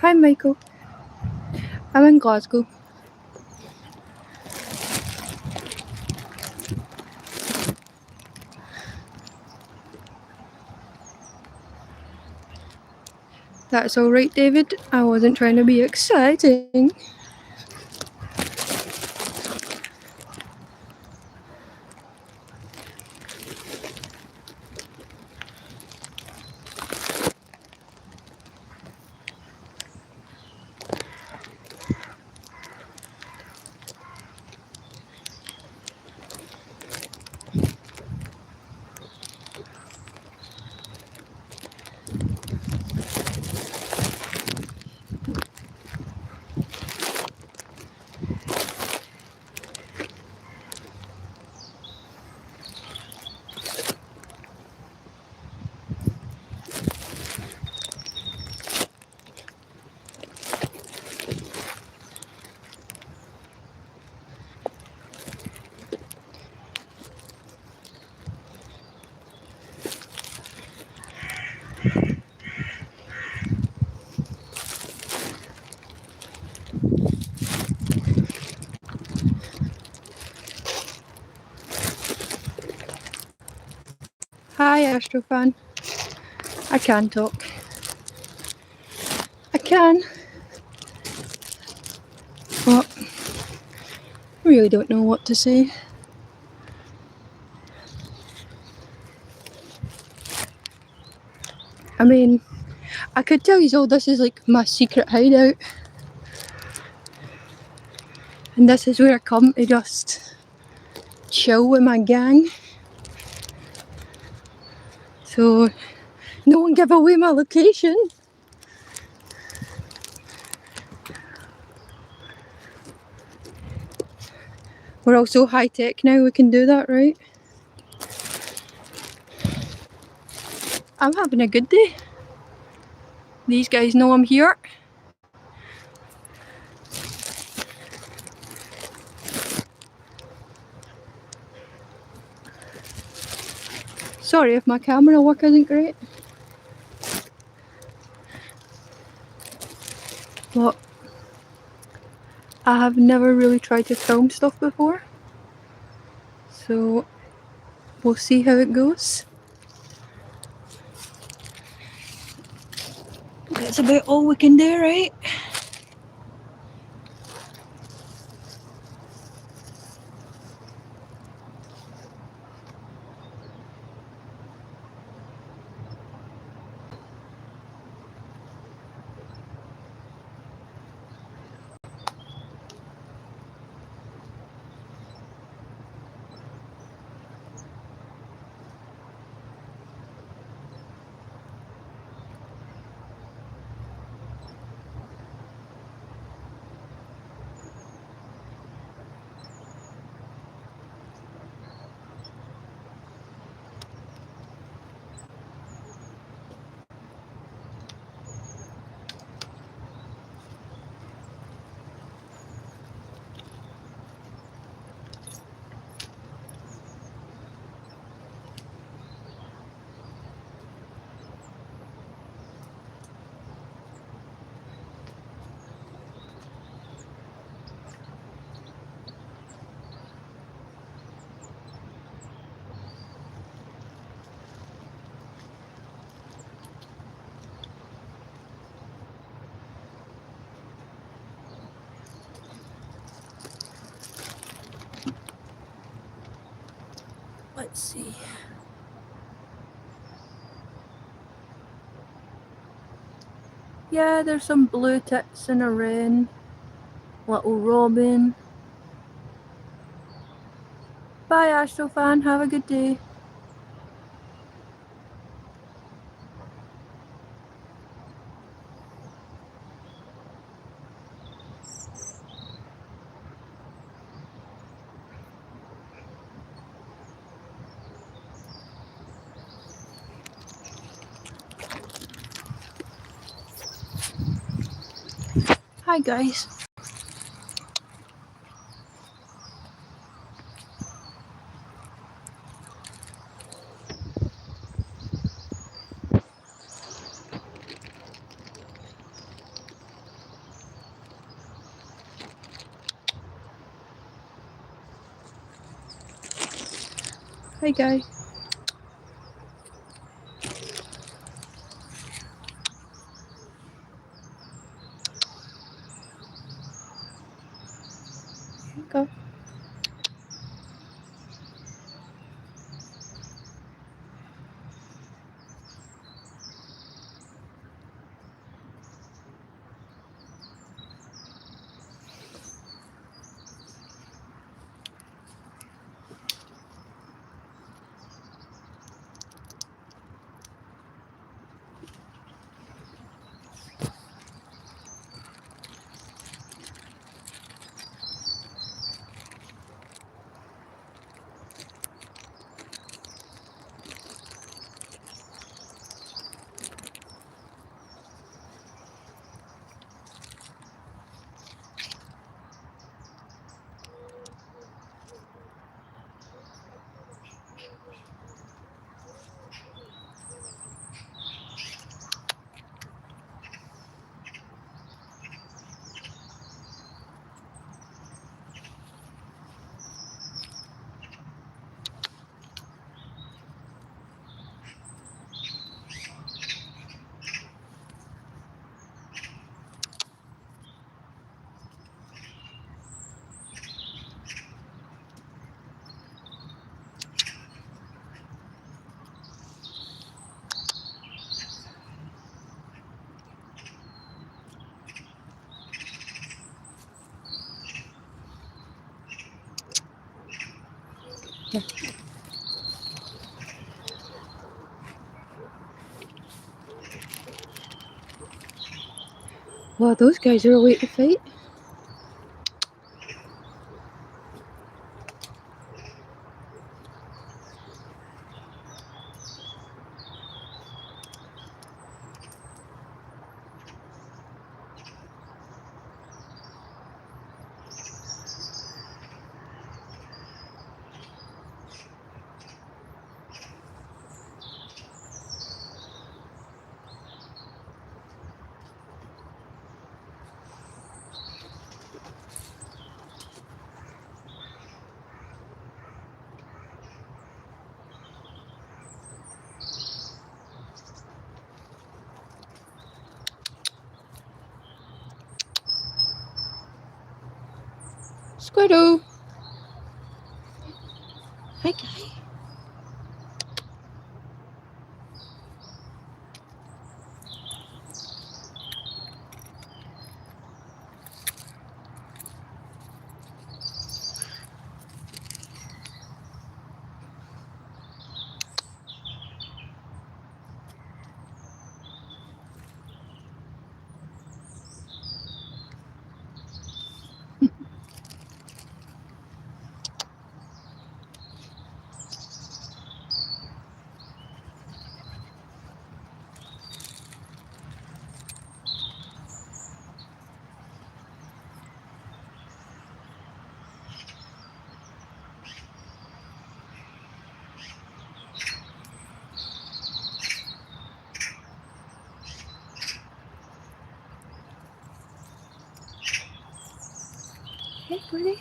Hi, Michael. I'm in Glasgow. That's alright, David. I wasn't trying to be exciting. Hi, Astrofan. I can talk. I can. But I really don't know what to say. I mean, I could tell you all this is like my secret hideout. And this is where I come to just chill with my gang. So, no one give away my location. We're all so high tech now, we can do that, right? I'm having a good day. These guys know I'm here. Sorry if my camera work isn't great. But I have never really tried to film stuff before. So we'll see how it goes. That's about all we can do, right? Let's see. Yeah, there's some blue tits in a wren. Little robin. Bye, Astrofan. Have a good day. Hi, guys. Hey, guy. Here you go. Here. Wow, those guys are awake to fight. Squirrel. Hi, guy. Hey, buddy.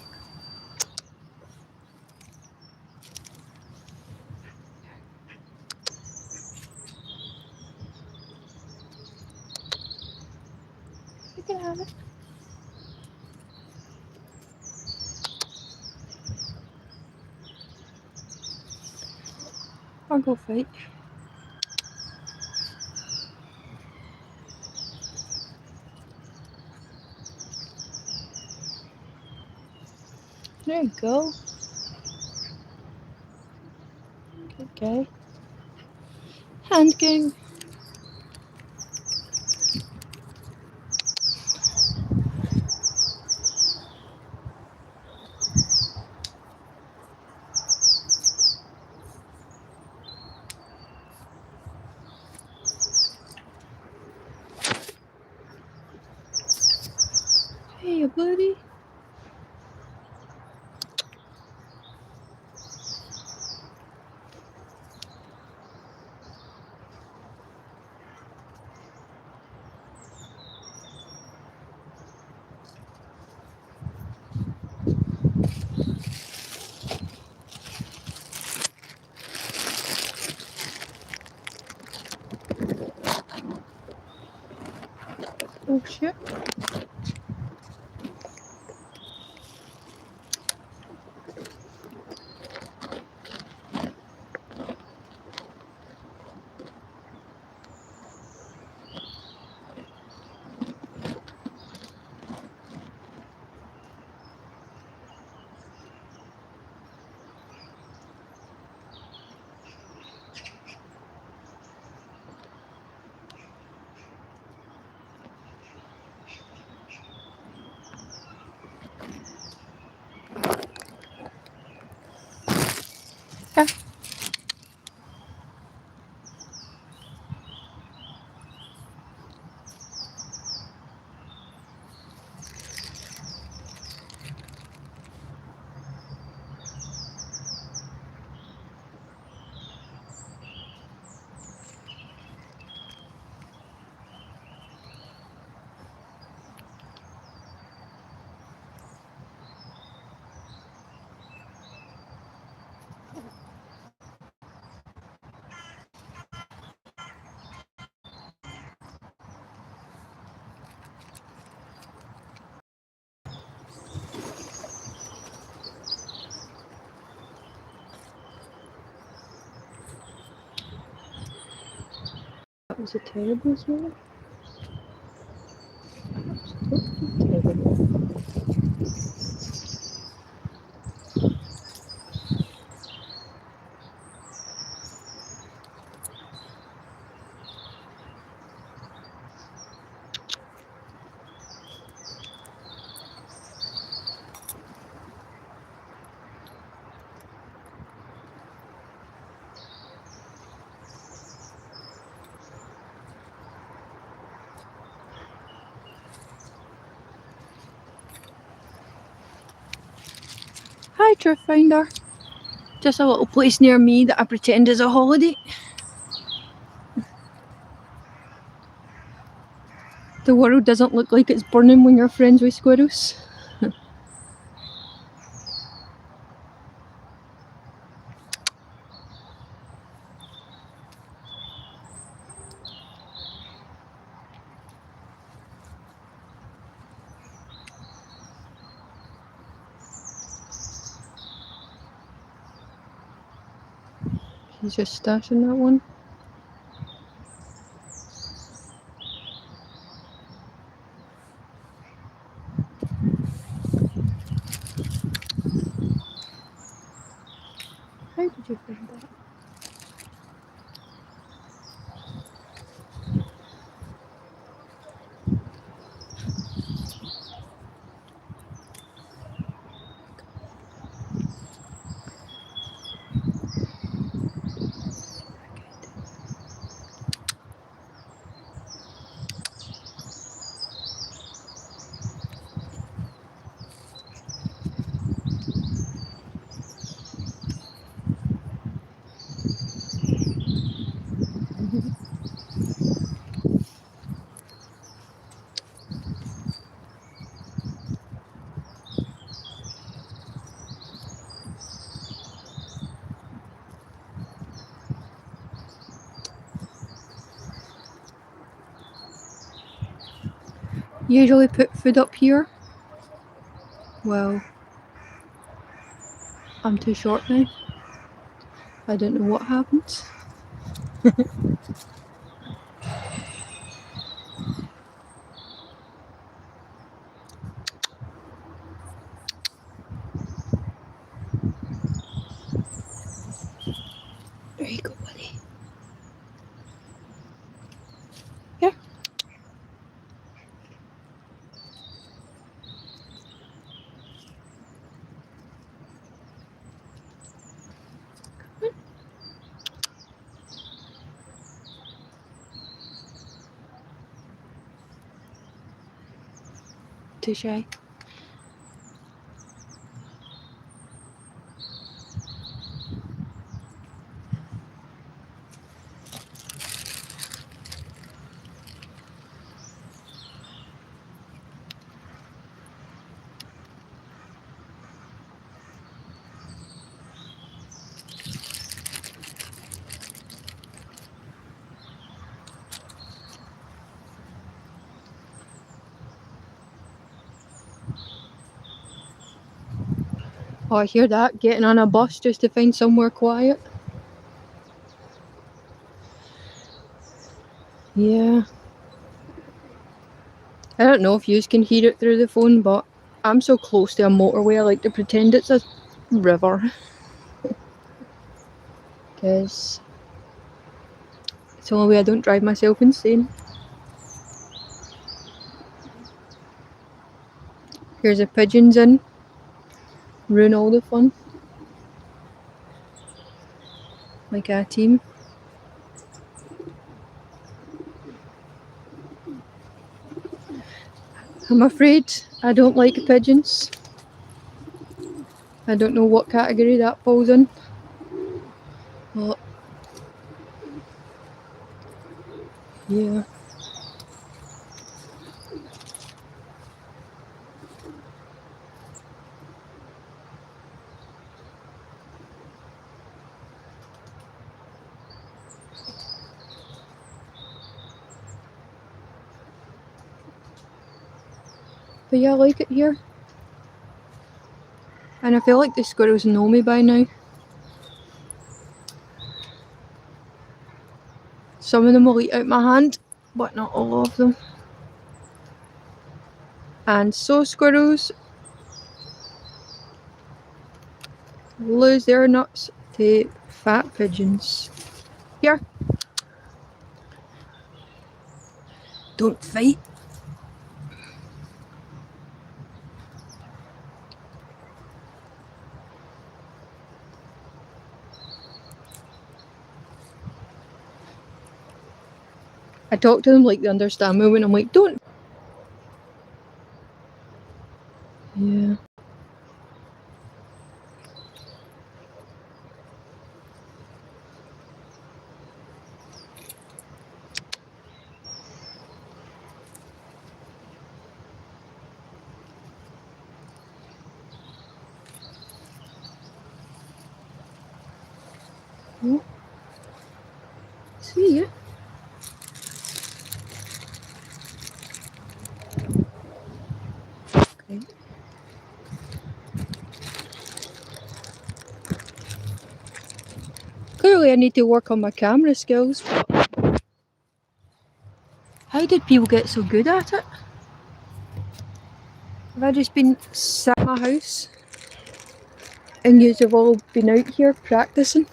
You can have it. I'll go fight. There you go. Good guy. Hand game. Hey, buddy. Oh shit. Yeah. That was a terrible smell. Absolutely terrible. Hi, Truth Finder. Just a little place near me that I pretend is a holiday. The world doesn't look like it's burning when you're friends with squirrels. He's just stashing that one. How did you find that? Usually put food up here. Well, I'm too short now. I don't know what happened. There you go, buddy. Here. Too shy. Oh, I hear that. Getting on a bus just to find somewhere quiet. Yeah. I don't know if you can hear it through the phone, but I'm so close to a motorway I like to pretend it's a river. Because it's the only way I don't drive myself insane. Here's the pigeons in. Ruin all the fun. Like a team. I'm afraid I don't like pigeons. I don't know what category that falls in. But yeah. But yeah, I like it here. And I feel like the squirrels know me by now. Some of them will eat out my hand, but not all of them. And so squirrels lose their nuts to fat pigeons. Here. Don't fight. I talk to them like they understand me when I'm like, don't. Yeah. Oh. See ya. Okay. Clearly I need to work on my camera skills, but how did people get so good at it? Have I just been sat in my house and yous have all been out here practicing?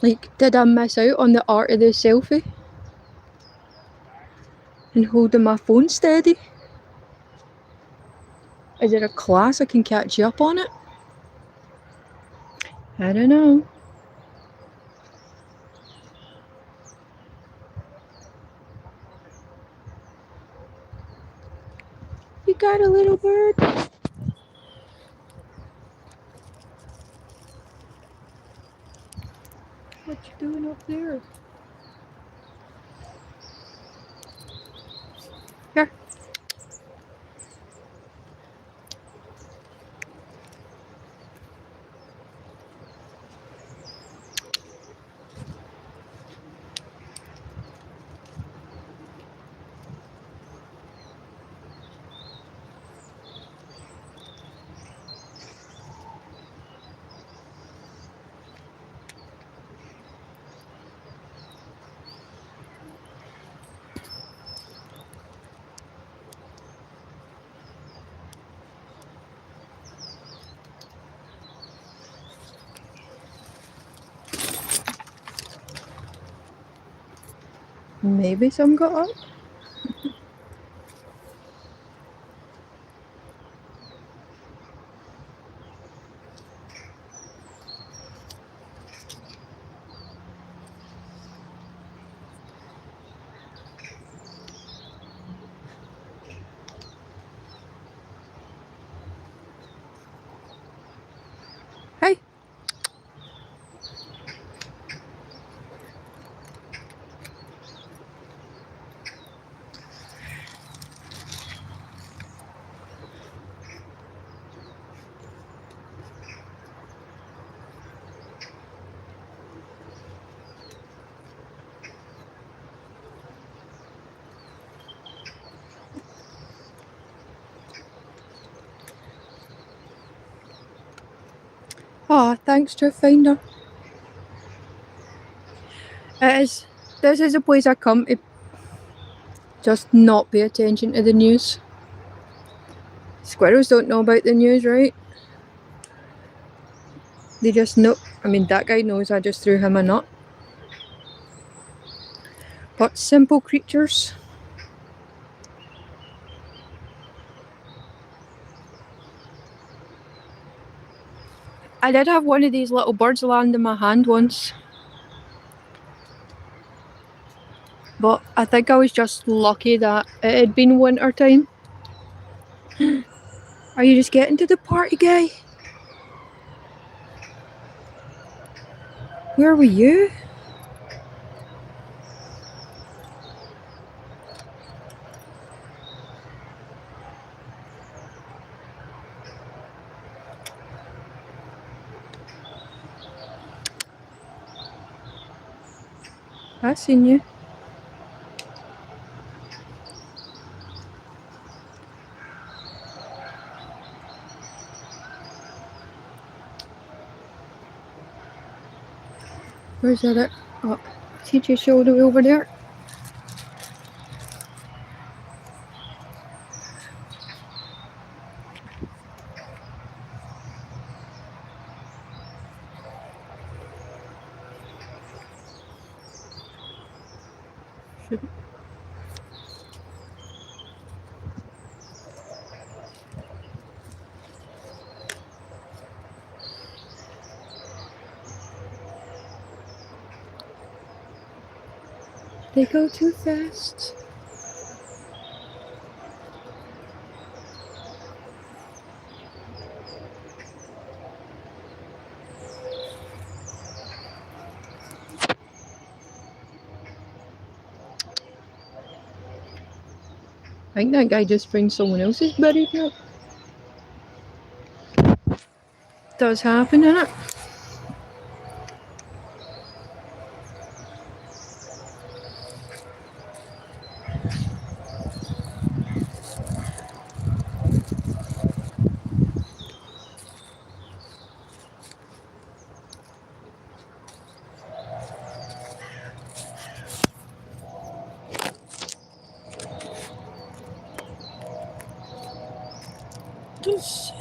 Like, did I miss out on the art of the selfie? And holding my phone steady? Is there a class I can catch you up on it? I don't know. You got a little bird? What you doing up there? Here. Maybe some got up. Hey. Aw, thanks to a finder. It is. This is a place I come to just not pay attention to the news. Squirrels don't know about the news, right? They just know. I mean, that guy knows I just threw him a nut. But simple creatures. I did have one of these little birds land in my hand once. But I think I was just lucky that it had been winter time. Are you just getting to the party, guy? Where were you? I seen you. Where's that at? Oh, TJ showed it over there. They go too fast. I think that guy just brings someone else's buried up. Does happen, innit? Just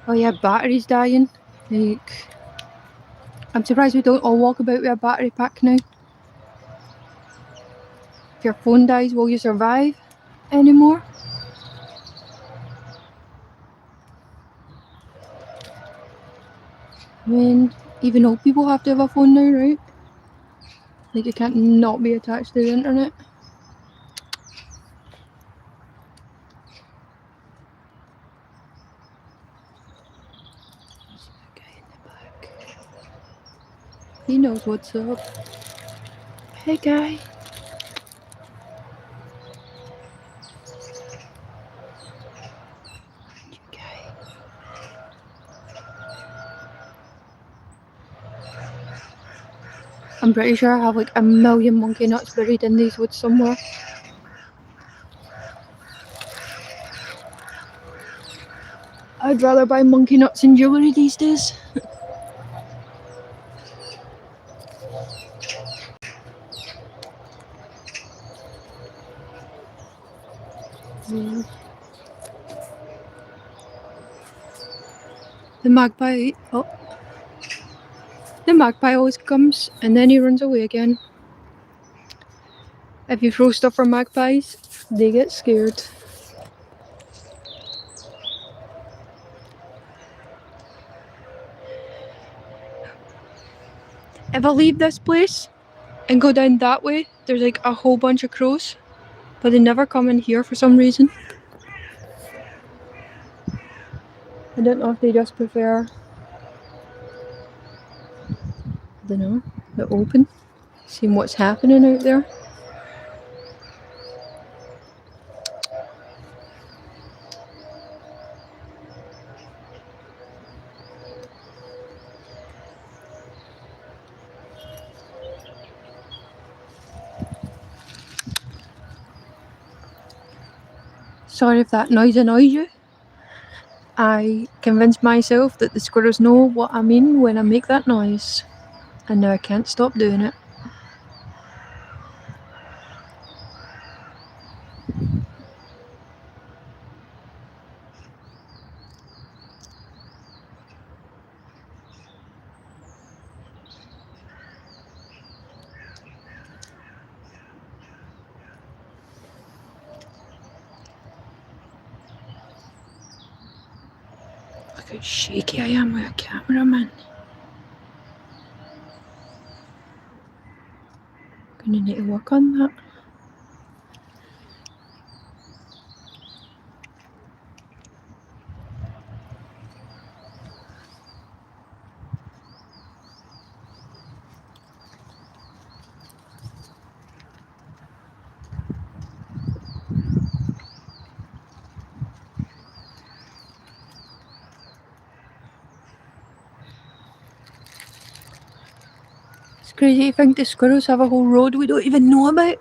Oh yeah, battery's dying. Like, I'm surprised we don't all walk about with a battery pack now. If your phone dies, will you survive anymore? I mean, even old people have to have a phone now, right? Like, you can't not be attached to the internet. There's a guy in the back. He knows what's up. Hey, guy. You guy. I'm pretty sure I have like a million monkey nuts buried in these woods somewhere. I'd rather buy monkey nuts and jewellery these days. The magpie. Oh. The magpie always comes and then he runs away again. If you throw stuff for magpies, they get scared. If I leave this place and go down that way, there's like a whole bunch of crows, but they never come in here for some reason. I don't know if they just prefer, I don't know, the open, seeing what's happening out there. Sorry if that noise annoys you. I convinced myself that the squirrels know what I mean when I make that noise, and now I can't stop doing it. Look how shaky I am with a cameraman. Gonna need to work on that. It's crazy to think the squirrels have a whole road we don't even know about.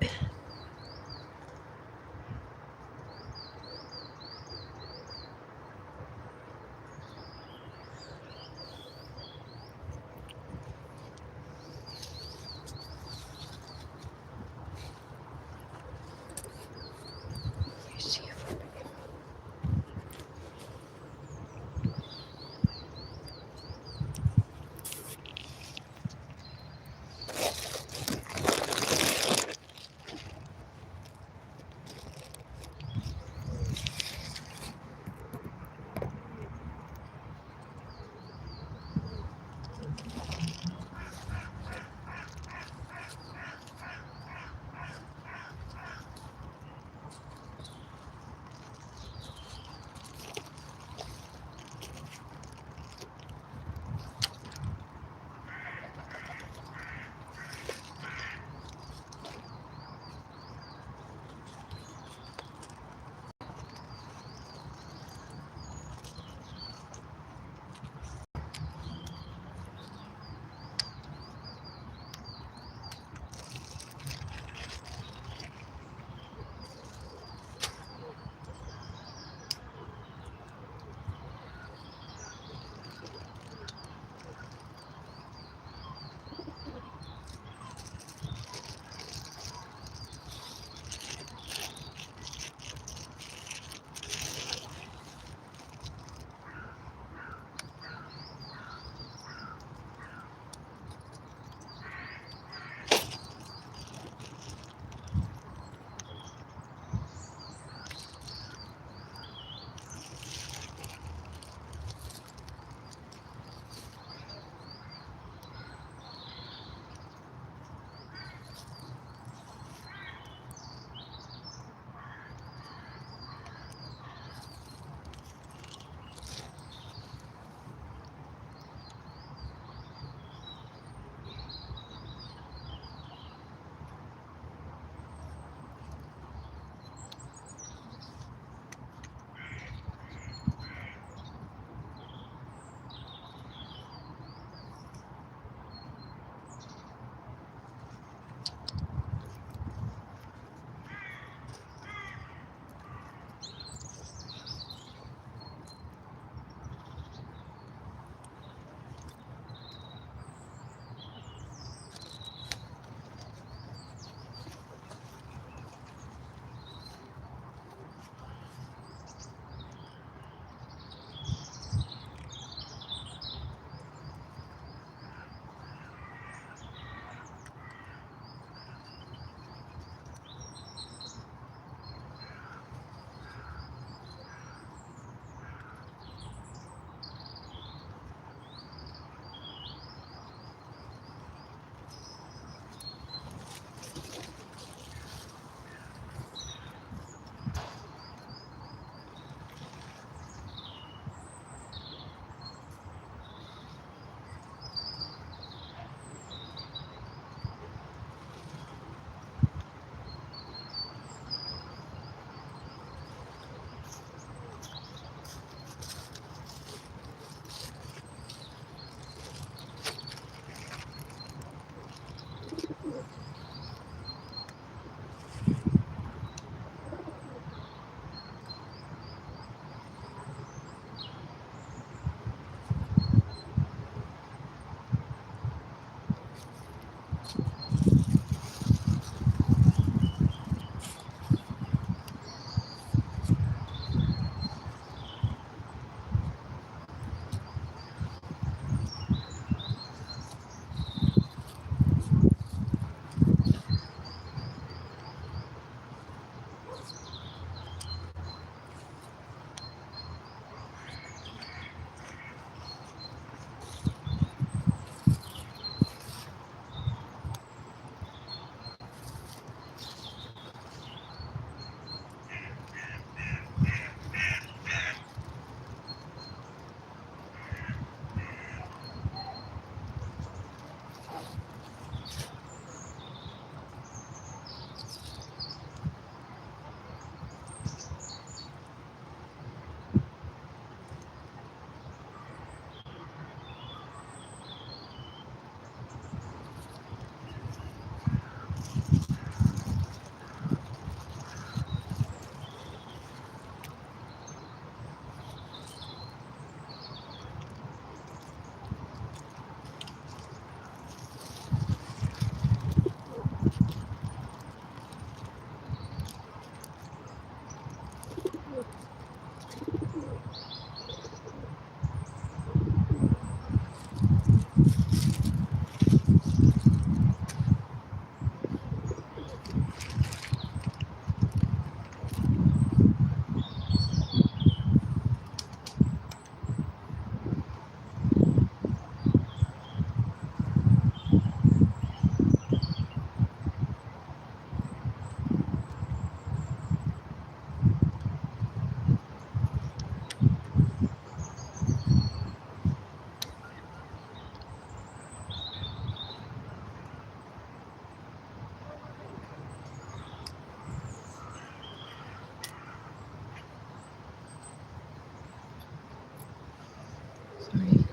Sorry,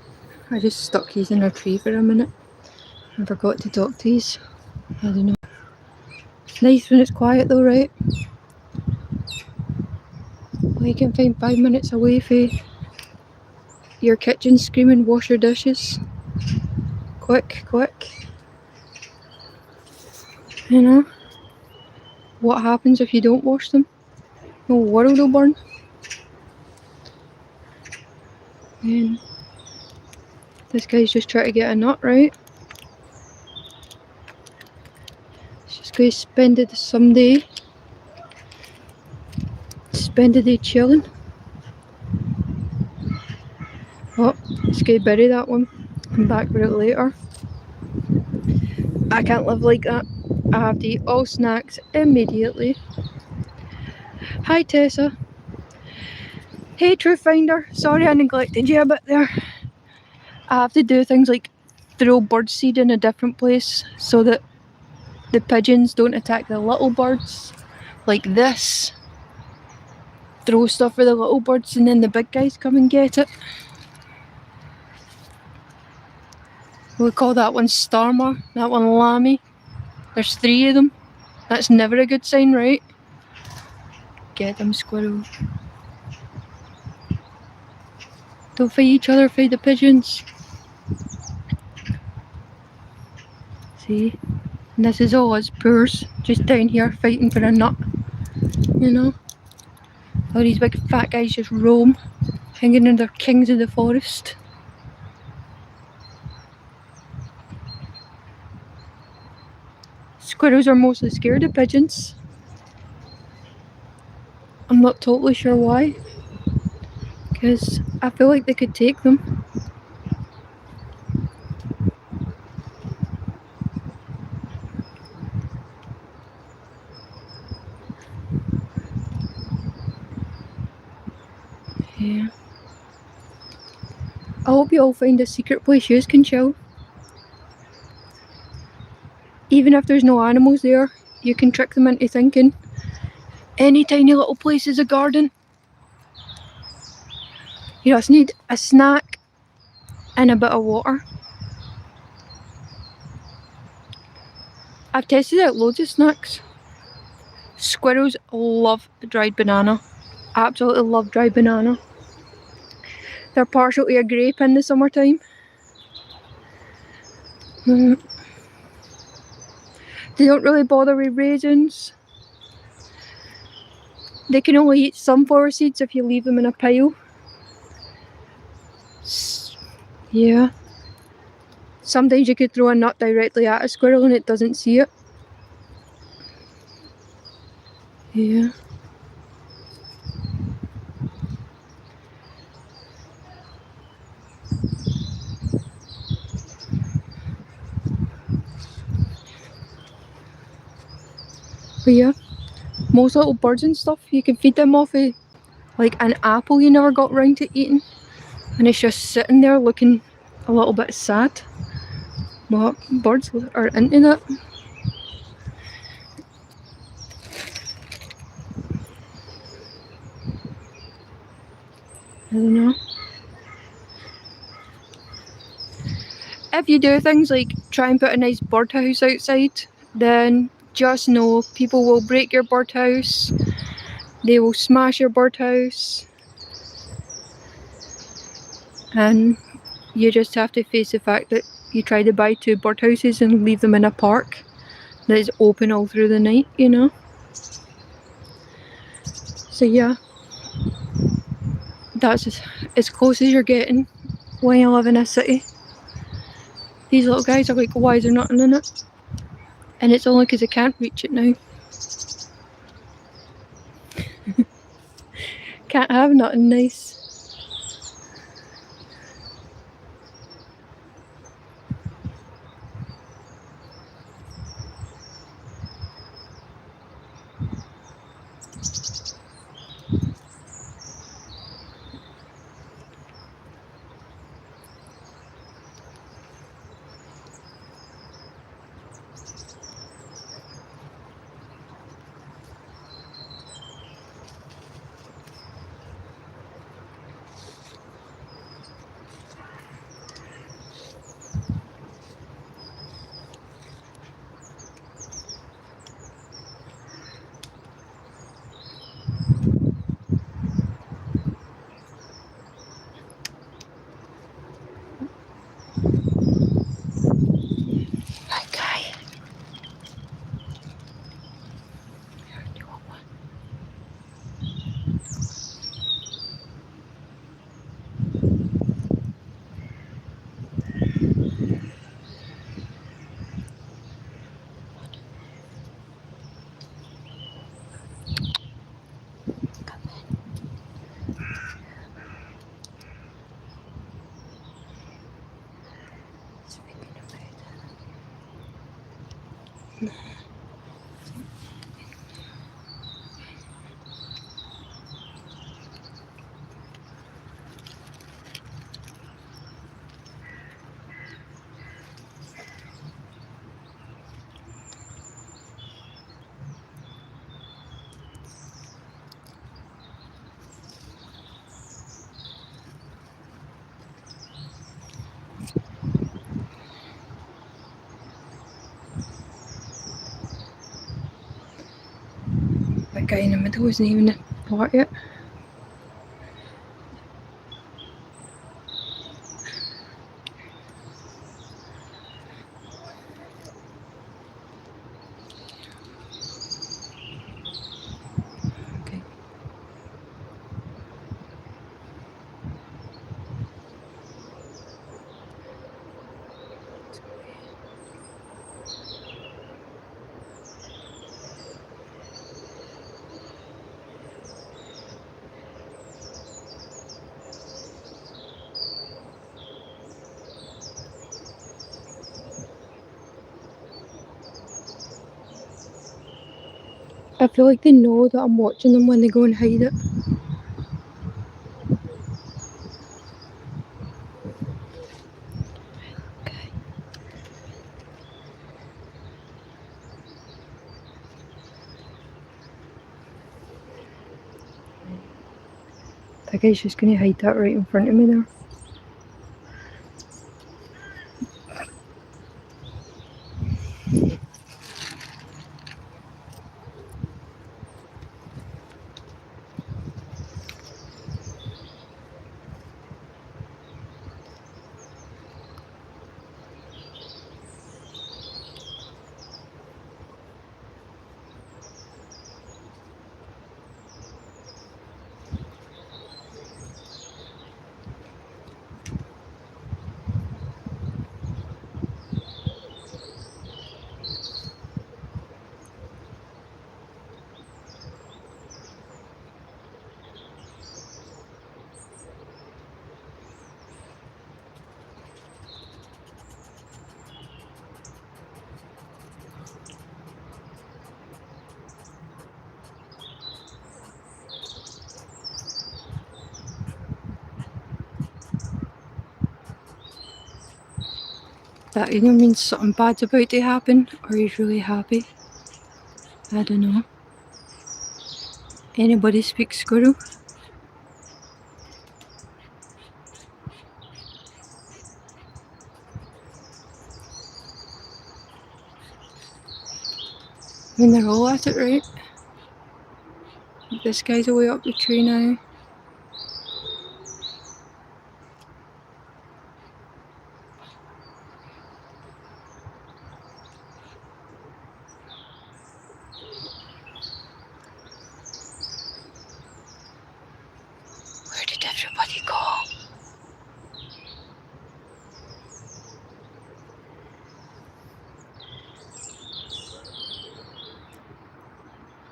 I just stuck these in a tree for a minute and forgot to talk to these. I don't know. It's nice when it's quiet though, right? Well, you can find 5 minutes away from your kitchen screaming, wash your dishes. Quick, quick. You know? What happens if you don't wash them? The whole world will burn. And this guy's just trying to get a nut, right? He's just going to spend the day chilling. Oh, let's go bury that one. Come back for it later. I can't live like that. I have to eat all snacks immediately. Hi Tessa. Hey Truth Finder. Sorry I neglected you a bit there. I have to do things like throw birdseed in a different place so that the pigeons don't attack the little birds. Like this. Throw stuff for the little birds and then the big guys come and get it. We call that one Starmer, that one Lammy. There's 3 of them. That's never a good sign, right? Get them, squirrel. Don't fight each other, fight the pigeons. See? And this is all us poors, just down here fighting for a nut. You know? All these big fat guys just roam, hanging in their kings of the forest. Squirrels are mostly scared of pigeons. I'm not totally sure why. Because I feel like they could take them. Yeah. I hope you all find a secret place you can chill. Even if there's no animals there, you can trick them into thinking any tiny little place is a garden. You just need a snack and a bit of water. I've tested out loads of snacks. Squirrels love dried banana. Absolutely love dried banana. They're partial to a grape in the summertime. They don't really bother with raisins. They can only eat sunflower seeds if you leave them in a pile. Yeah. Sometimes you could throw a nut directly at a squirrel and it doesn't see it. Yeah. But yeah, most little birds and stuff, you can feed them off of like an apple you never got round to eating. And it's just sitting there looking a little bit sad. But birds are into that. I don't know. If you do things like try and put a nice birdhouse outside, then just know people will break your birdhouse. They will smash your birdhouse. And you just have to face the fact that you try to buy 2 birdhouses and leave them in a park that is open all through the night, you know? So yeah, that's as close as you're getting when you live in a city. These little guys are like, why is there nothing in it? And it's only because I can't reach it now. Can't have nothing nice. That guy in the middle isn't even apart yet. Okay. I feel like they know that I'm watching them when they go and hide it. Okay. That guy's just going to hide that right in front of me there. That either means something bad's about to happen or he's really happy. I don't know. Anybody speak squirrel? I mean, they're all at it, right? This guy's away up the tree now. Where did everybody go?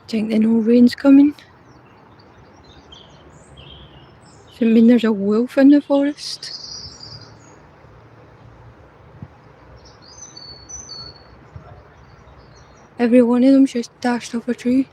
Think they know rain's coming? Does it mean there's a wolf in the forest? Every one of them's just dashed off a tree.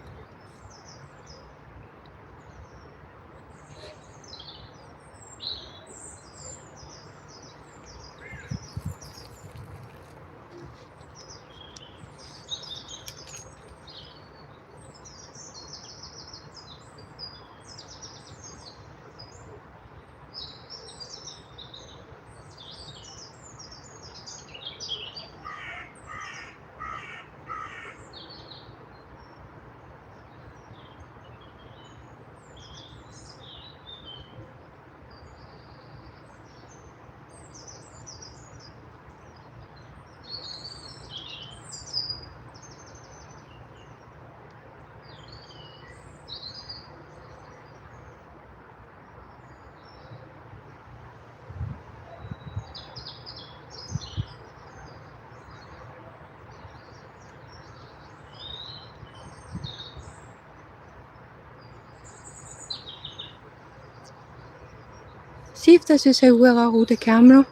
See if this is how well I hold a camera.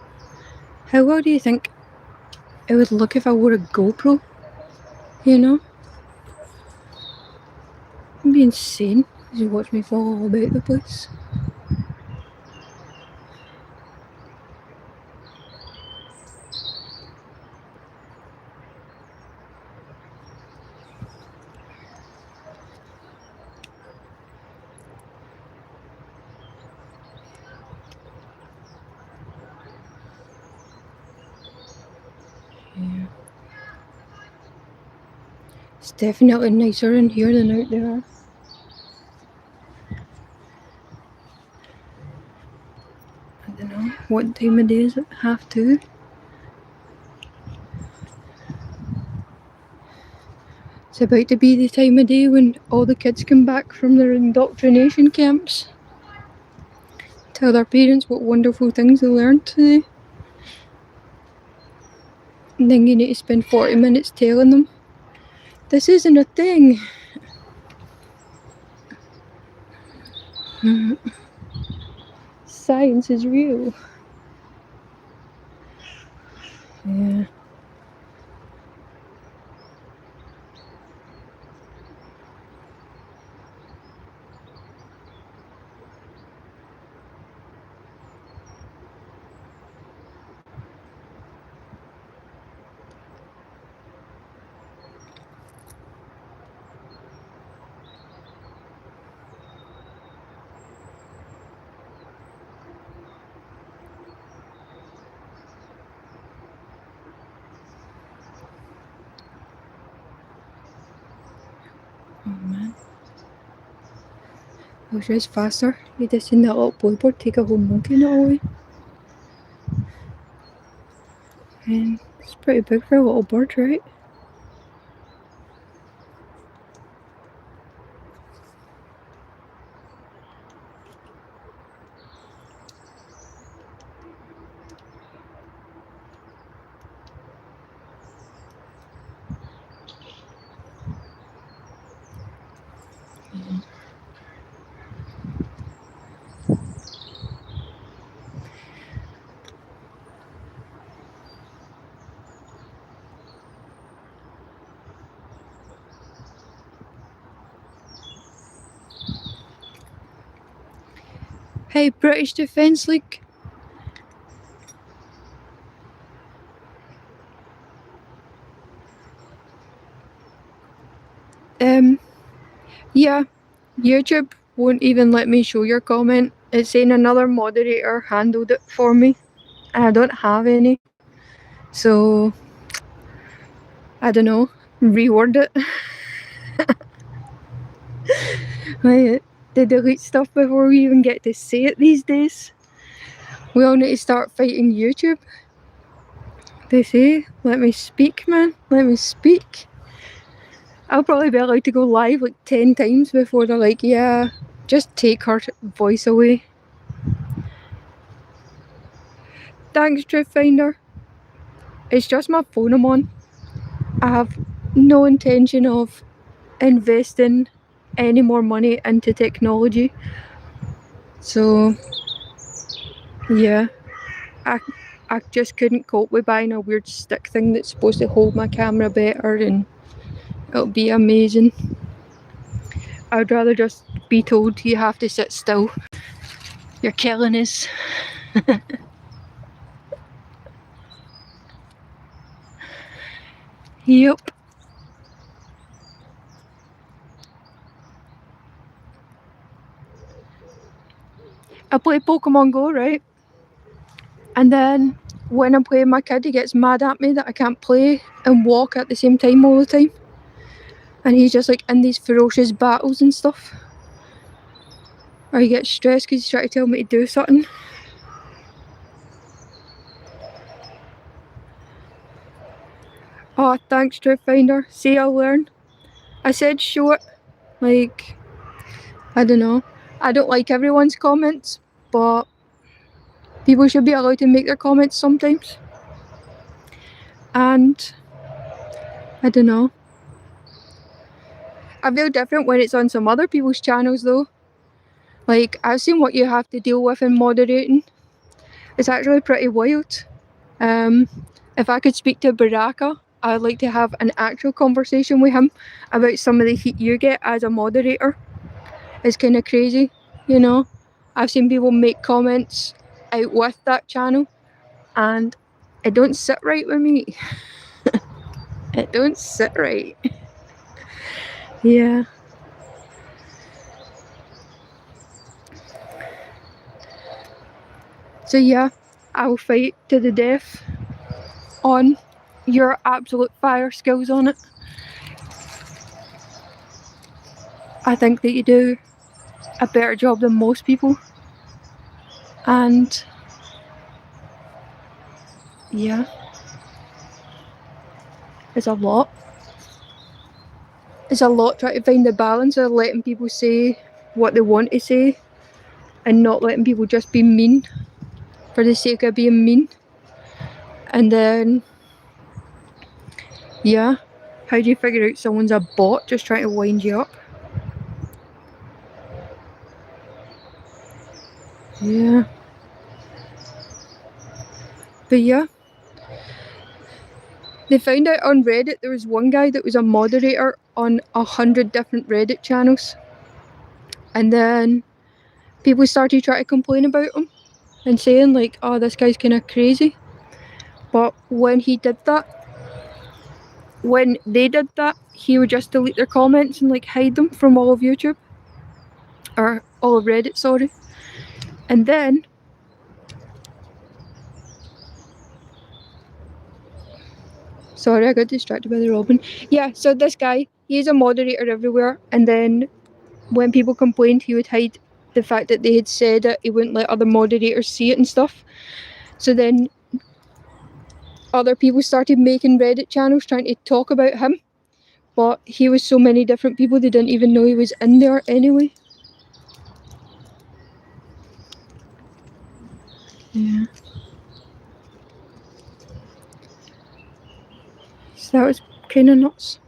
How well do you think it would look if I wore a GoPro? You know? It'd be insane. You watch me fall all about the place. Yeah. It's definitely nicer in here than out there. What time of day is it? 2:30? It's about to be the time of day when all the kids come back from their indoctrination camps. Tell their parents what wonderful things they learned today. And then you need to spend 40 minutes telling them, this isn't a thing. Science is real. Yeah. Oh man. I wish it was faster. You'd have seen that little boyboard take a whole monkey in it away. And it's pretty big for a little bird, right? Hey, British Defence League. Yeah, YouTube won't even let me show your comment. It's saying another moderator handled it for me, and I don't have any. So, I don't know, reword it. They delete stuff before we even get to say it these days. We all need to start fighting YouTube. They say, let me speak, man, let me speak. I'll probably be allowed to go live like 10 times before they're like, yeah, just take her voice away. Thanks, Driftfinder. It's just my phone I'm on. I have no intention of investing any more money into technology. So, yeah, I just couldn't cope with buying a weird stick thing that's supposed to hold my camera better and it'll be amazing. I'd rather just be told you have to sit still. You're killing us. Yep. I play Pokemon Go, right? And then when I'm playing, my kid, he gets mad at me that I can't play and walk at the same time all the time. And he's just like in these ferocious battles and stuff. Or he gets stressed because he's trying to tell me to do something. Oh, thanks, Driftfinder. See, I'll learn. I said short. Like, I don't know. I don't like everyone's comments, but people should be allowed to make their comments sometimes. And I don't know. I feel different when it's on some other people's channels though. Like, I've seen what you have to deal with in moderating. It's actually pretty wild. If I could speak to Baraka, I'd like to have an actual conversation with him about some of the heat you get as a moderator. It's kind of crazy, you know. I've seen people make comments out with that channel and it don't sit right with me. It don't sit right. Yeah. So yeah, I'll fight to the death on your absolute fire skills on it. I think that you do a better job than most people. And Yeah. It's a lot. It's a lot trying to find the balance of letting people say what they want to say and not letting people just be mean for the sake of being mean. And then, yeah, how do you figure out someone's a bot just trying to wind you up? Yeah. But yeah, they found out on Reddit there was one guy that was a moderator on 100 different Reddit channels. And then people started trying to complain about him and saying like, oh, this guy's kind of crazy. But when he did that, when they did that, he would just delete their comments and like hide them from all of YouTube. Or all of Reddit, sorry. And then sorry, I got distracted by the robin. Yeah, so this guy, he's a moderator everywhere, and then when people complained, he would hide the fact that they had said it, he wouldn't let other moderators see it and stuff. So then other people started making Reddit channels trying to talk about him, but he was so many different people they didn't even know he was in there anyway. Yeah. So that was kind of nuts.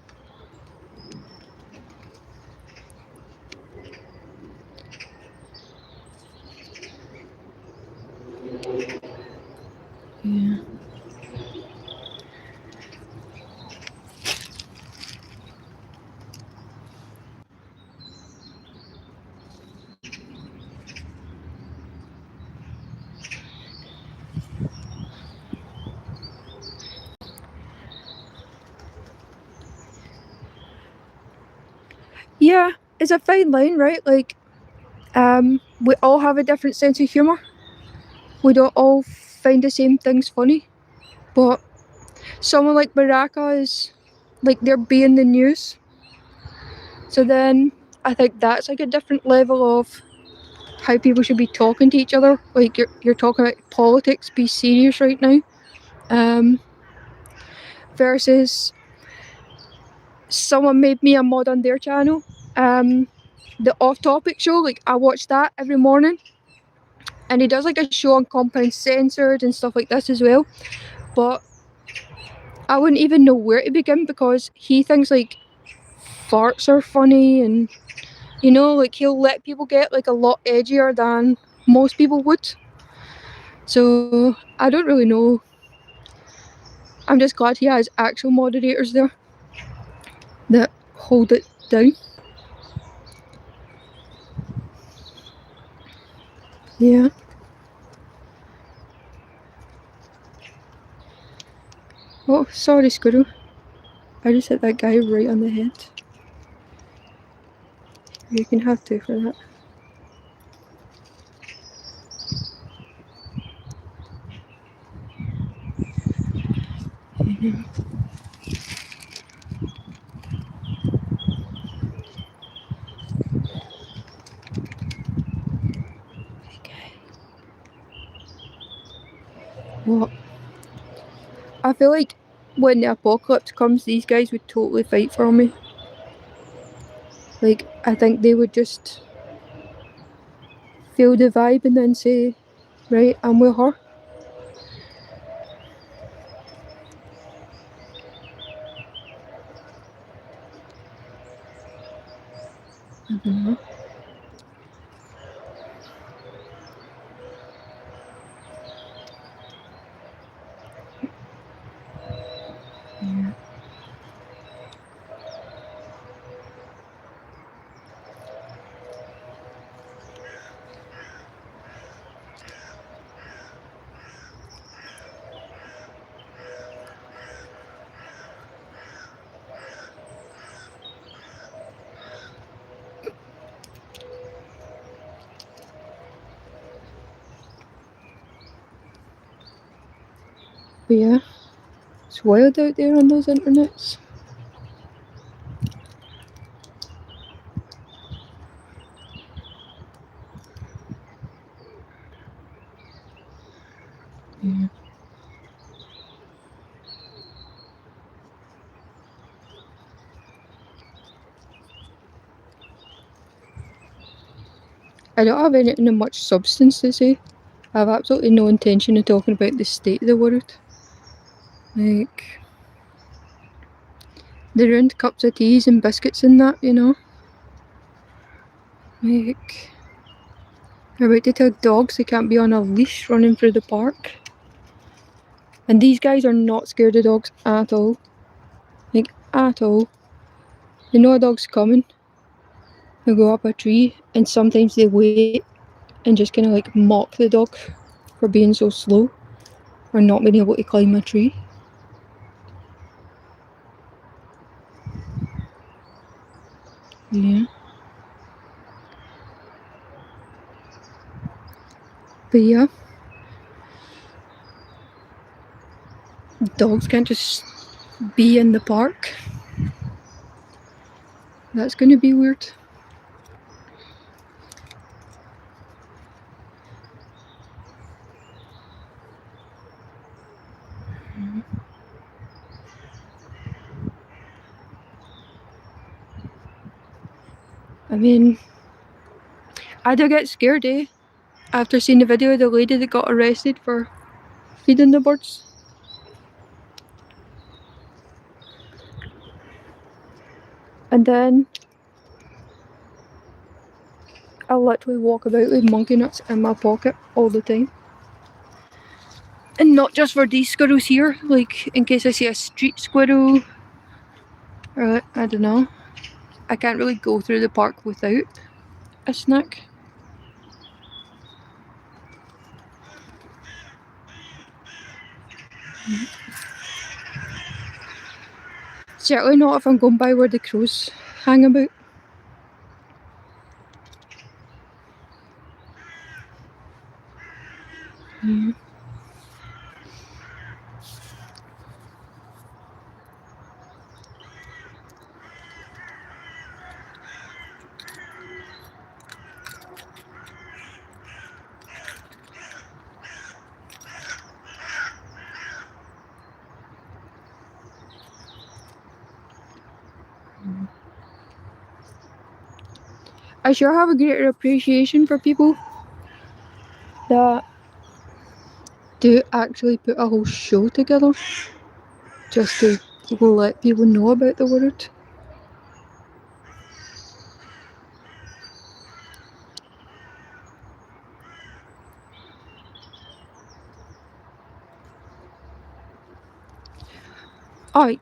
Yeah. Yeah, it's a fine line, right? Like, we all have a different sense of humour. We don't all find the same things funny. But someone like Baraka is like they're being the news. So then I think that's like a different level of how people should be talking to each other. Like you're talking about politics, be serious right now. Versus someone made me a mod on their channel. The off topic show, like I watch that every morning. And he does like a show on Compound Censored and stuff like this as well. But I wouldn't even know where to begin because he thinks like farts are funny and you know, like he'll let people get like a lot edgier than most people would. So I don't really know. I'm just glad he has actual moderators there that hold it down. Yeah. Oh, sorry, Squirrel. I just hit that guy right on the head. You can have two for that. Yeah. Okay. What? I feel like when the apocalypse comes, these guys would totally fight for me. Like, I think they would just feel the vibe and then say, right, I'm with her. I don't know. Yeah. But yeah, it's wild out there on those internets. Yeah. I don't have anything of much substance to say. I have absolutely no intention of talking about the state of the world. Like, the round cups of teas and biscuits and that, you know. Like, they're about to tell dogs they can't be on a leash running through the park. And these guys are not scared of dogs at all. Like, at all. They know a dog's coming. They'll go up a tree, and sometimes they wait and just kind of like mock the dog for being so slow or not being able to climb a tree. Yeah. But yeah, dogs can't just be in the park. That's gonna be weird. I mean, I do get scared, after seeing the video of the lady that got arrested for feeding the birds. And then I literally walk about with monkey nuts in my pocket all the time. And not just for these squirrels here, like in case I see a street squirrel, or I don't know. I can't really go through the park without a snack. Certainly not if I'm going by where the crows hang about. I sure have a greater appreciation for people that do actually put a whole show together just to let people know about the world. Oh,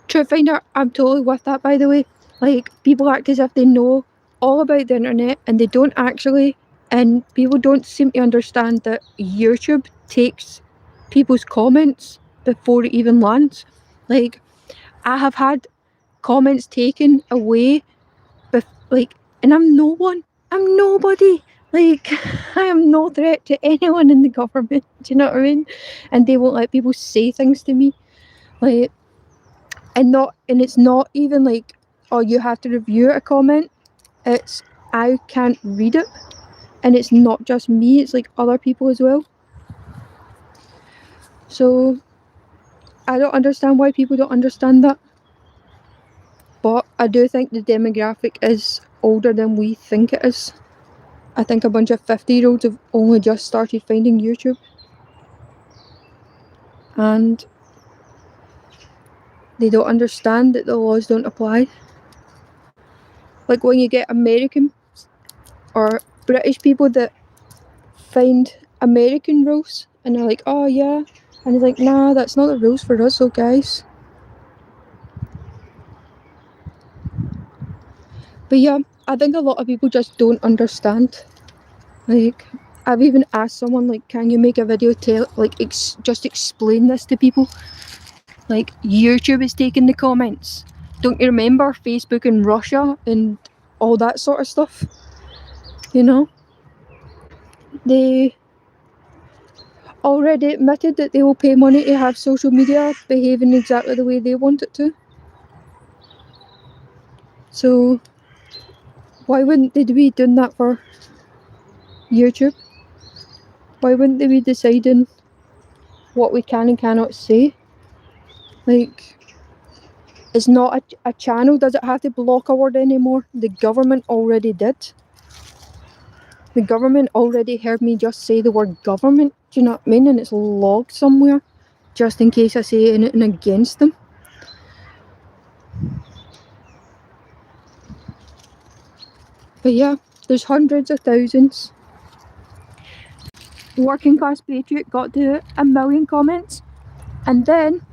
Truth Finder, I'm totally with that, by the way. Like, people act as if they know all about the internet and they don't actually, and people don't seem to understand that YouTube takes people's comments before it even lands. Like, I have had comments taken away, and I'm no one. I'm nobody. Like, I am no threat to anyone in the government. Do you know what I mean? And they won't let people say things to me. Like, and it's not even like, oh, you have to review a comment. It's, I can't read it, and it's not just me, it's like other people as well. So I don't understand why people don't understand that, but I do think the demographic is older than we think it is. I think a bunch of 50-year-olds have only just started finding YouTube, and they don't understand that the laws don't apply. Like, when you get American or British people that find American rules and they're like, oh yeah, and it's like, nah, that's not the rules for us, so guys. But yeah, I think a lot of people just don't understand. Like, I've even asked someone, like, can you make a video just explain this to people? Like, YouTube is taking the comments. Don't you remember Facebook in Russia and all that sort of stuff? You know? They already admitted that they will pay money to have social media behaving exactly the way they want it to. So why wouldn't they be doing that for YouTube? Why wouldn't they be deciding what we can and cannot say? Like, it's not a channel doesn't have to block a word anymore. The government already did. The government already heard me just say the word government, do you know what I mean? And it's logged somewhere, just in case I say anything against them. But yeah, there's hundreds of thousands. Working Class Patriot got to 1 million comments, and then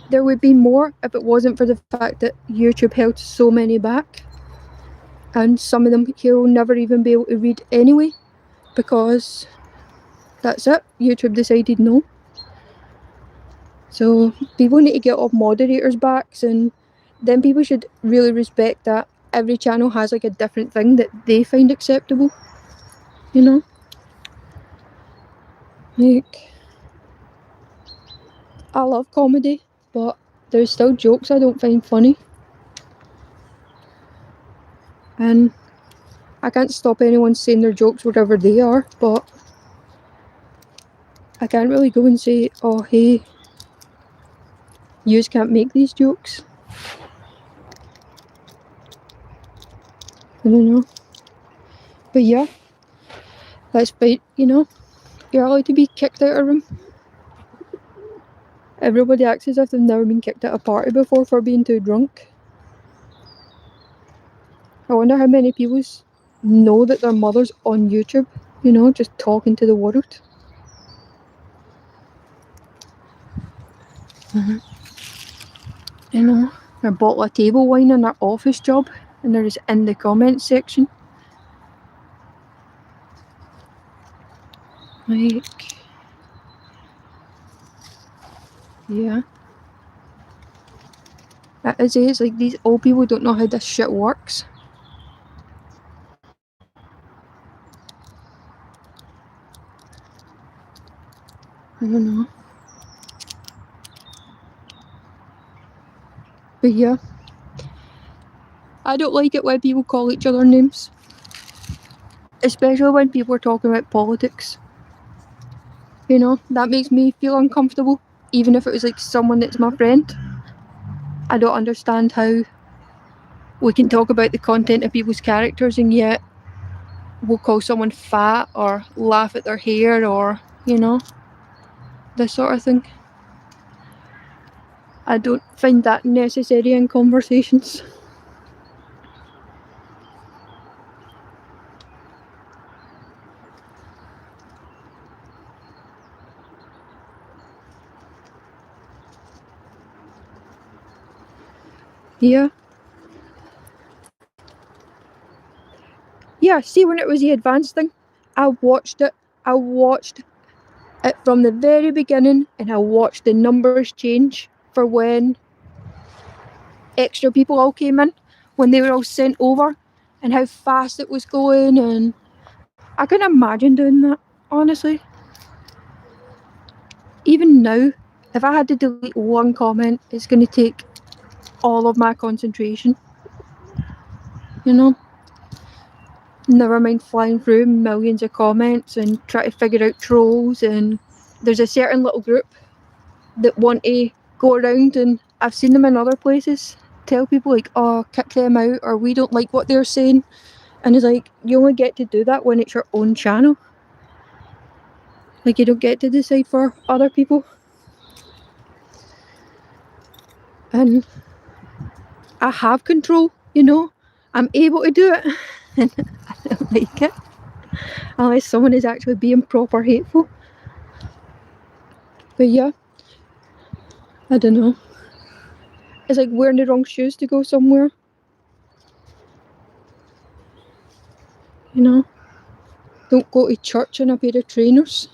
there would be more if it wasn't for the fact that YouTube held so many back, and some of them he'll never even be able to read anyway, because that's it, YouTube decided no. So people need to get off moderators' backs, and then people should really respect that every channel has like a different thing that they find acceptable, you know? Like, I love comedy, but there's still jokes I don't find funny. And I can't stop anyone saying their jokes wherever they are, but I can't really go and say, oh hey, yous can't make these jokes. I don't know. But yeah, let's fight, you know? You're allowed to be kicked out of a room. Everybody acts as if they've never been kicked out of a party before for being too drunk. I wonder how many people know that their mother's on YouTube, you know, just talking to the world. You know, or bottle of table wine in their office job, and they're just in the comments section. Like, yeah. As it is, like, these old people don't know how this shit works. I don't know. But yeah. I don't like it when people call each other names. Especially when people are talking about politics. You know, that makes me feel uncomfortable. Even if it was like someone that's my friend. I don't understand how we can talk about the content of people's characters and yet we'll call someone fat or laugh at their hair or, you know, this sort of thing. I don't find that necessary in conversations. Yeah. Yeah, see when it was the advanced thing, I watched it. I watched it from the very beginning and I watched the numbers change for when extra people all came in, when they were all sent over, and how fast it was going, and I couldn't imagine doing that, honestly. Even now, if I had to delete one comment, it's going to take all of my concentration, you know? Never mind flying through millions of comments and try to figure out trolls, and there's a certain little group that want to go around, and I've seen them in other places, tell people like, oh, kick them out, or we don't like what they're saying, and it's like, you only get to do that when it's your own channel. Like, you don't get to decide for other people. And I have control, you know, I'm able to do it, and I don't like it, unless someone is actually being proper hateful. But yeah, I don't know. It's like wearing the wrong shoes to go somewhere. You know? Don't go to church in a pair of trainers.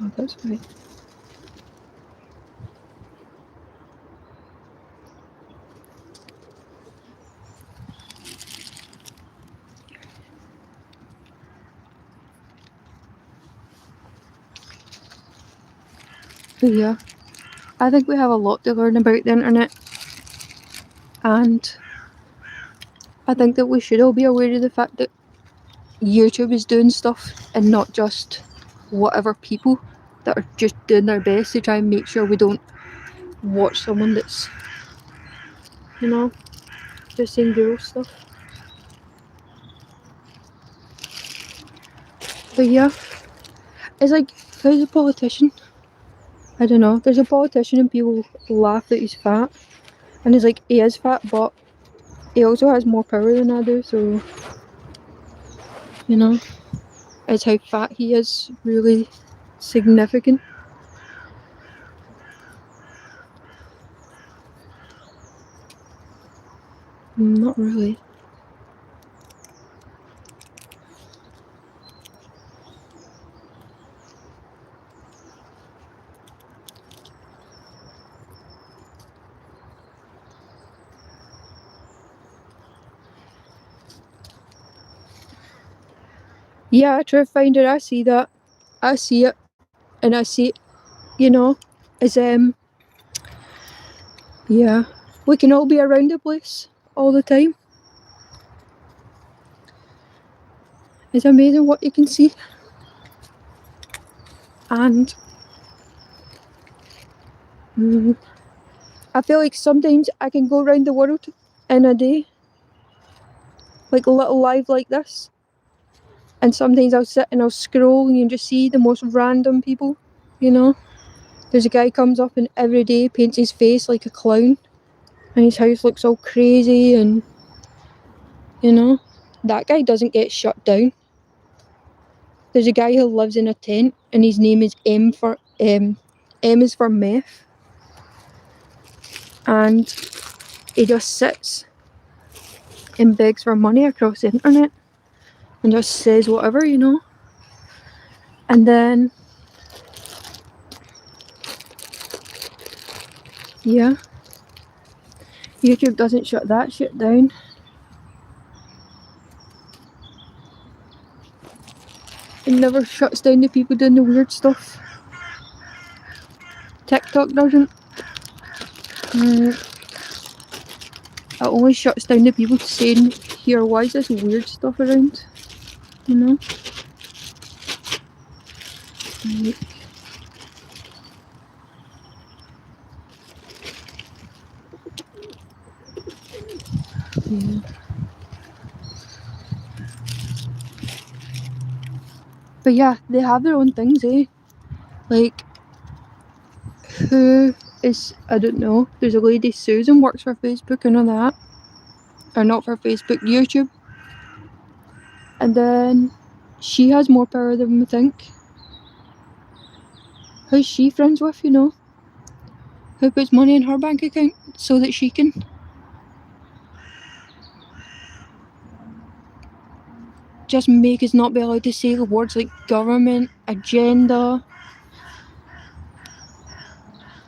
Oh, that's right. But yeah, I think we have a lot to learn about the internet, and I think that we should all be aware of the fact that YouTube is doing stuff and not just whatever people that are just doing their best to try and make sure we don't watch someone that's, you know, just saying gross stuff. But yeah, it's like, who's a politician? I don't know. There's a politician and people laugh that he's fat. And he's like, he is fat, but he also has more power than I do, so, you know, it's how fat he is really significant. Not really. Yeah, Truth Finder, I see that. I see it. And I see it, you know, as, yeah. We can all be around the place all the time. It's amazing what you can see. And I feel like sometimes I can go around the world in a day, like a little live like this. And sometimes I'll sit and I'll scroll and you just see the most random people, you know. There's a guy comes up and every day paints his face like a clown and his house looks all crazy and, you know, that guy doesn't get shut down. There's a guy who lives in a tent and his name is M is for meth. And he just sits and begs for money across the internet and just says whatever, you know. And then, yeah, YouTube doesn't shut that shit down. It never shuts down the people doing the weird stuff. TikTok doesn't. It only shuts down the people saying, here, why is this weird stuff around? You know? Like, yeah. But yeah, they have their own things, eh? Like, who is, I don't know, there's a lady, Susan, works for Facebook and all that. Or not for Facebook, YouTube. And then she has more power than we think. Who's she friends with, you know? Who puts money in her bank account so that she can just make us not be allowed to say the words like government, agenda.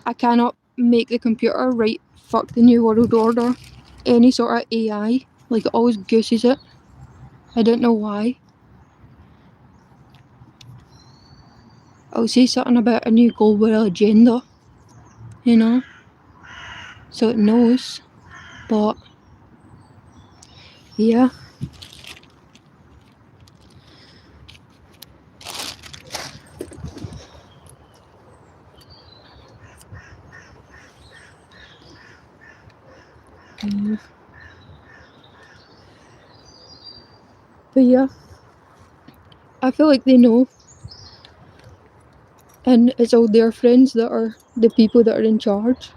I cannot make the computer write fuck the New World Order. Any sort of AI. Like, it always gooses it. I don't know why. I'll say something about a new global agenda, you know? So it knows. But, yeah. But yeah. I feel like they know. And it's all their friends that are the people that are in charge.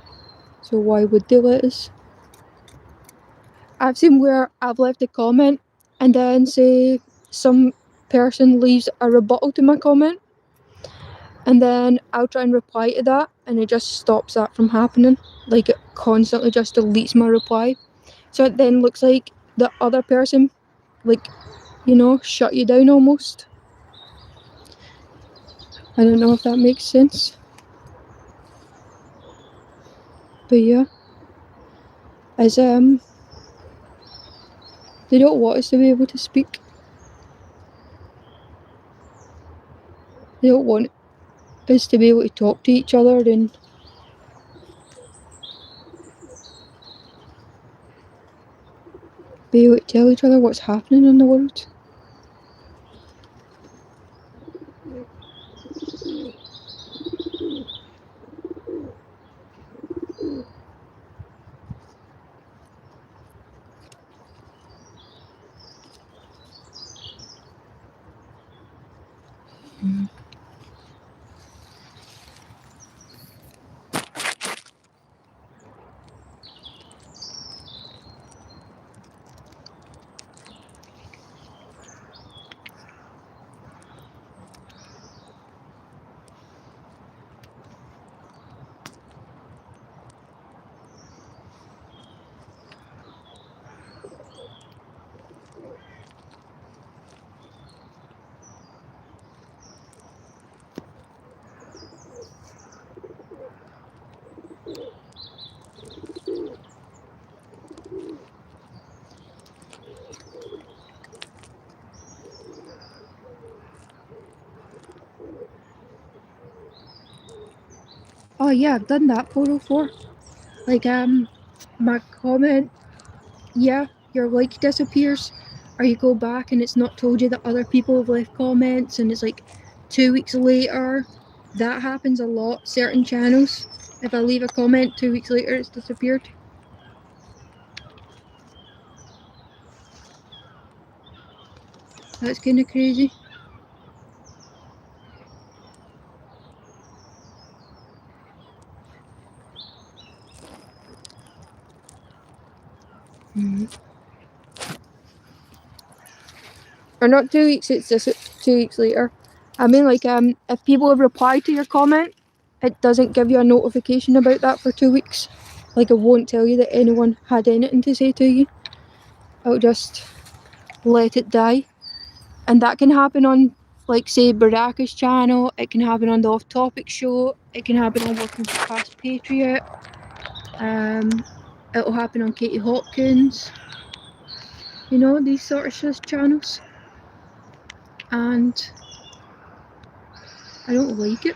So why would they let us? I've seen where I've left a comment and then say some person leaves a rebuttal to my comment and then I'll try and reply to that and it just stops that from happening. Like, it constantly just deletes my reply. So it then looks like the other person, like, you know, shut you down almost. I don't know if that makes sense. But yeah. As they don't want us to be able to speak. They don't want us to be able to talk to each other and be able to tell each other what's happening in the world. Oh yeah, I've done that before. Like my comment, yeah, your like disappears, or you go back and it's not told you that other people have left comments, and it's like 2 weeks later. That happens a lot. Certain channels, if I leave a comment 2 weeks later, it's disappeared. That's kind of crazy. Or not 2 weeks, it's just 2 weeks later. I mean, like, if people have replied to your comment, it doesn't give you a notification about that for 2 weeks. Like, it won't tell you that anyone had anything to say to you. It'll just let it die. And that can happen on, like, say, Baraka's channel, it can happen on the Off Topic show, it can happen on Working Class Patriot, it'll happen on Katie Hopkins, you know, these sort of channels. And I don't like it.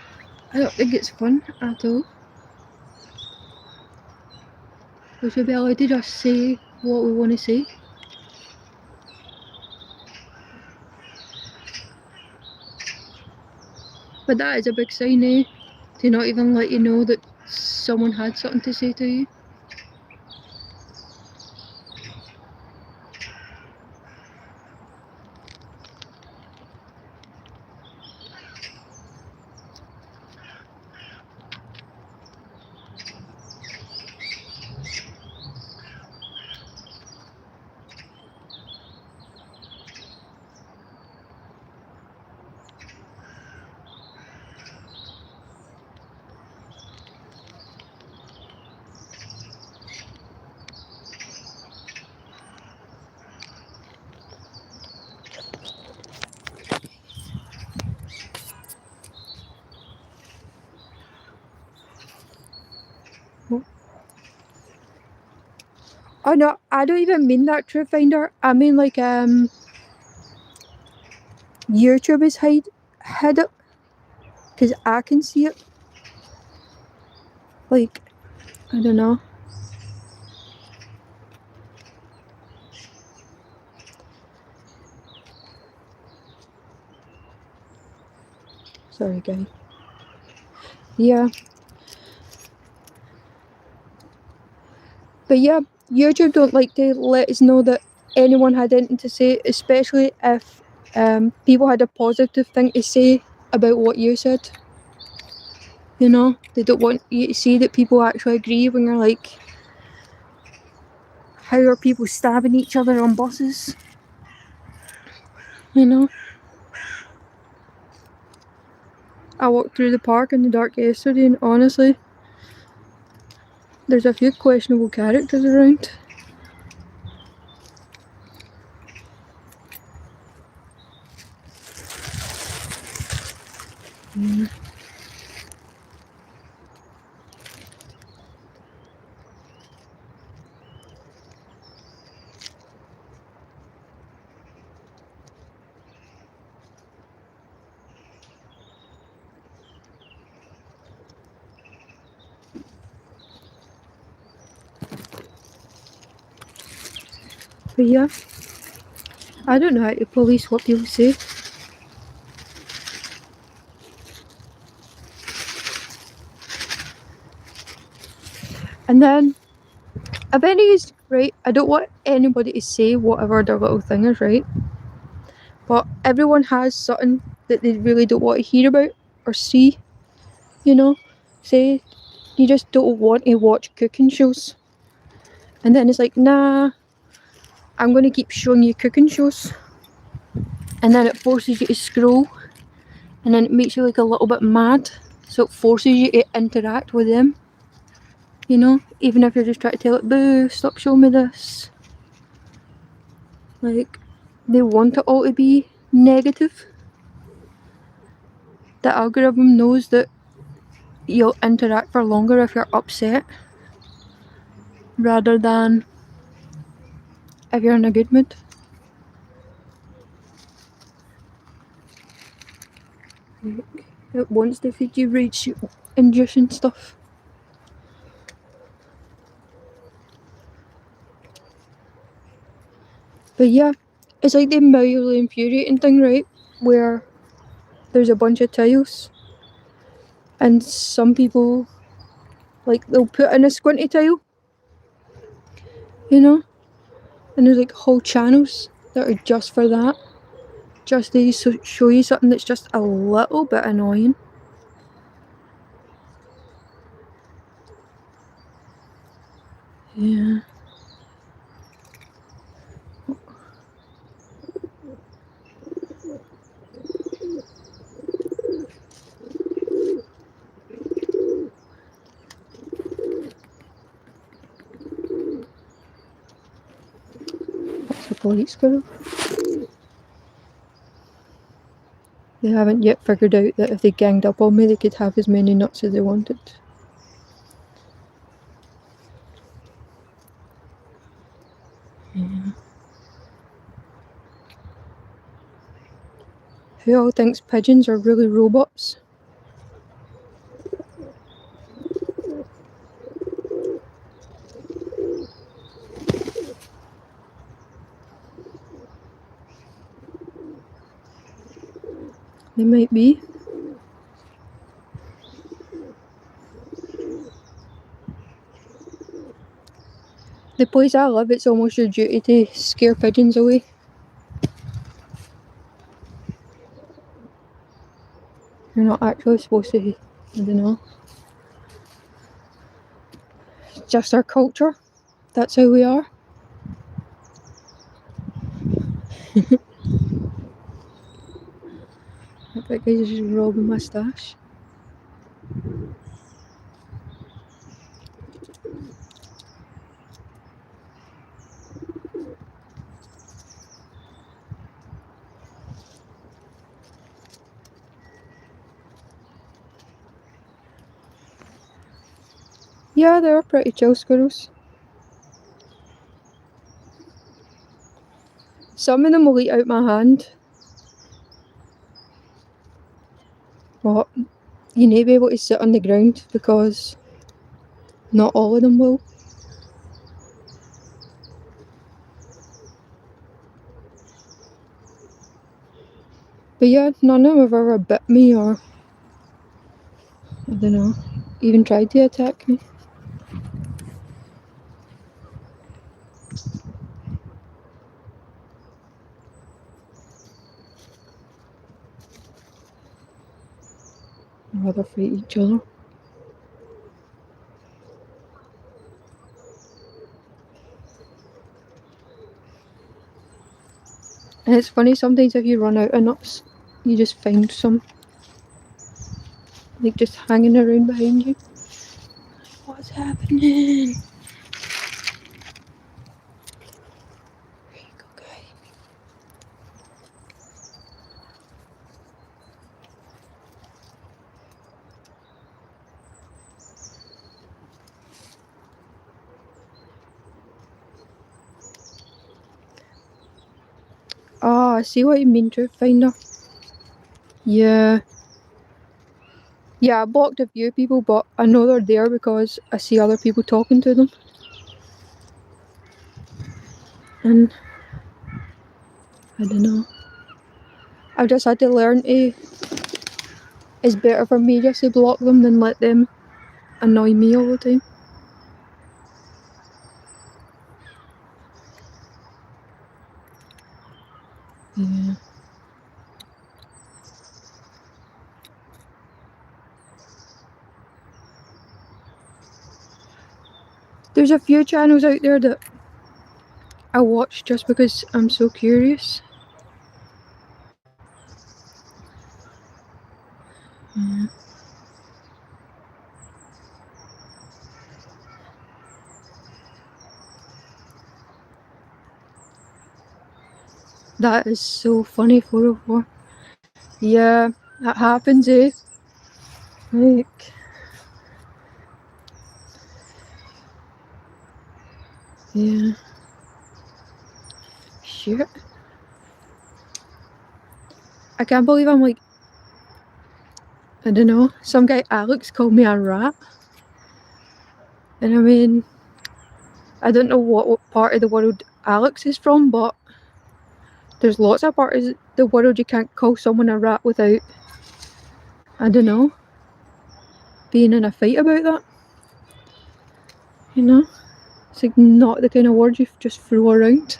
I don't think it's fun at all. We should be allowed to just say what we want to say. But that is a big sign, eh? To not even let you know that someone had something to say to you. Oh no, I don't even mean that, Truth Finder. I mean, like, YouTube is hid it, because I can see it. Like, I don't know. Sorry, guy. Yeah. But yeah, YouTube don't like to let us know that anyone had anything to say, especially if people had a positive thing to say about what you said. You know, they don't want you to see that people actually agree when you're like, how are people stabbing each other on buses? You know? I walked through the park in the dark yesterday, and honestly, there's a few questionable characters around. But yeah, I don't know how to police what people say. And then, if any is right, I don't want anybody to say whatever their little thing is, right? But everyone has something that they really don't want to hear about or see, you know? Say you just don't want to watch cooking shows. And then it's like, nah, I'm going to keep showing you cooking shows. And then it forces you to scroll. And then it makes you like a little bit mad. So it forces you to interact with them. You know? Even if you're just trying to tell it, boo, stop showing me this. Like, they want it all to be negative. The algorithm knows that you'll interact for longer if you're upset. Rather than if you're in a good mood. Like, it wants to feed you rage inducing stuff. But yeah, it's like the mildly infuriating thing, right? Where there's a bunch of tiles and some people, like, they'll put in a squinty tile, you know? And there's like whole channels that are just for that. Just to show you something that's just a little bit annoying. Yeah. That's a polite squirrel. They haven't yet figured out that if they ganged up on me, they could have as many nuts as they wanted. Yeah. Who all thinks pigeons are really robots? They might be. The place I live, it's almost your duty to scare pigeons away. You're not actually supposed to, I don't know. It's just our culture. That's how we are. That guy's just robbing my stash. Yeah, they're pretty chill squirrels. Some of them will eat out my hand. But you need to be able to sit on the ground because not all of them will. But yeah, none of them have ever bit me or, I don't know, even tried to attack me. I'd rather fight each other. And it's funny, sometimes if you run out of nuts, you just find some, like, just hanging around behind you. What's happening? There you go, guy. Oh, I see what you mean, Truth Finder. Yeah. Yeah, I blocked a few people, but I know they're there because I see other people talking to them. And I don't know. I've just had to learn to. It's better for me just to block them than let them annoy me all the time. Yeah. There's a few channels out there that I watch just because I'm so curious. That is so funny, 404. Yeah, that happens, eh? Like, yeah. Shit. I can't believe I'm like, I don't know, some guy Alex called me a rat. And I mean, I don't know what part of the world Alex is from, but there's lots of parts of the world you can't call someone a rat without, I don't know, being in a fight about that. You know? It's like not the kind of word you just throw around.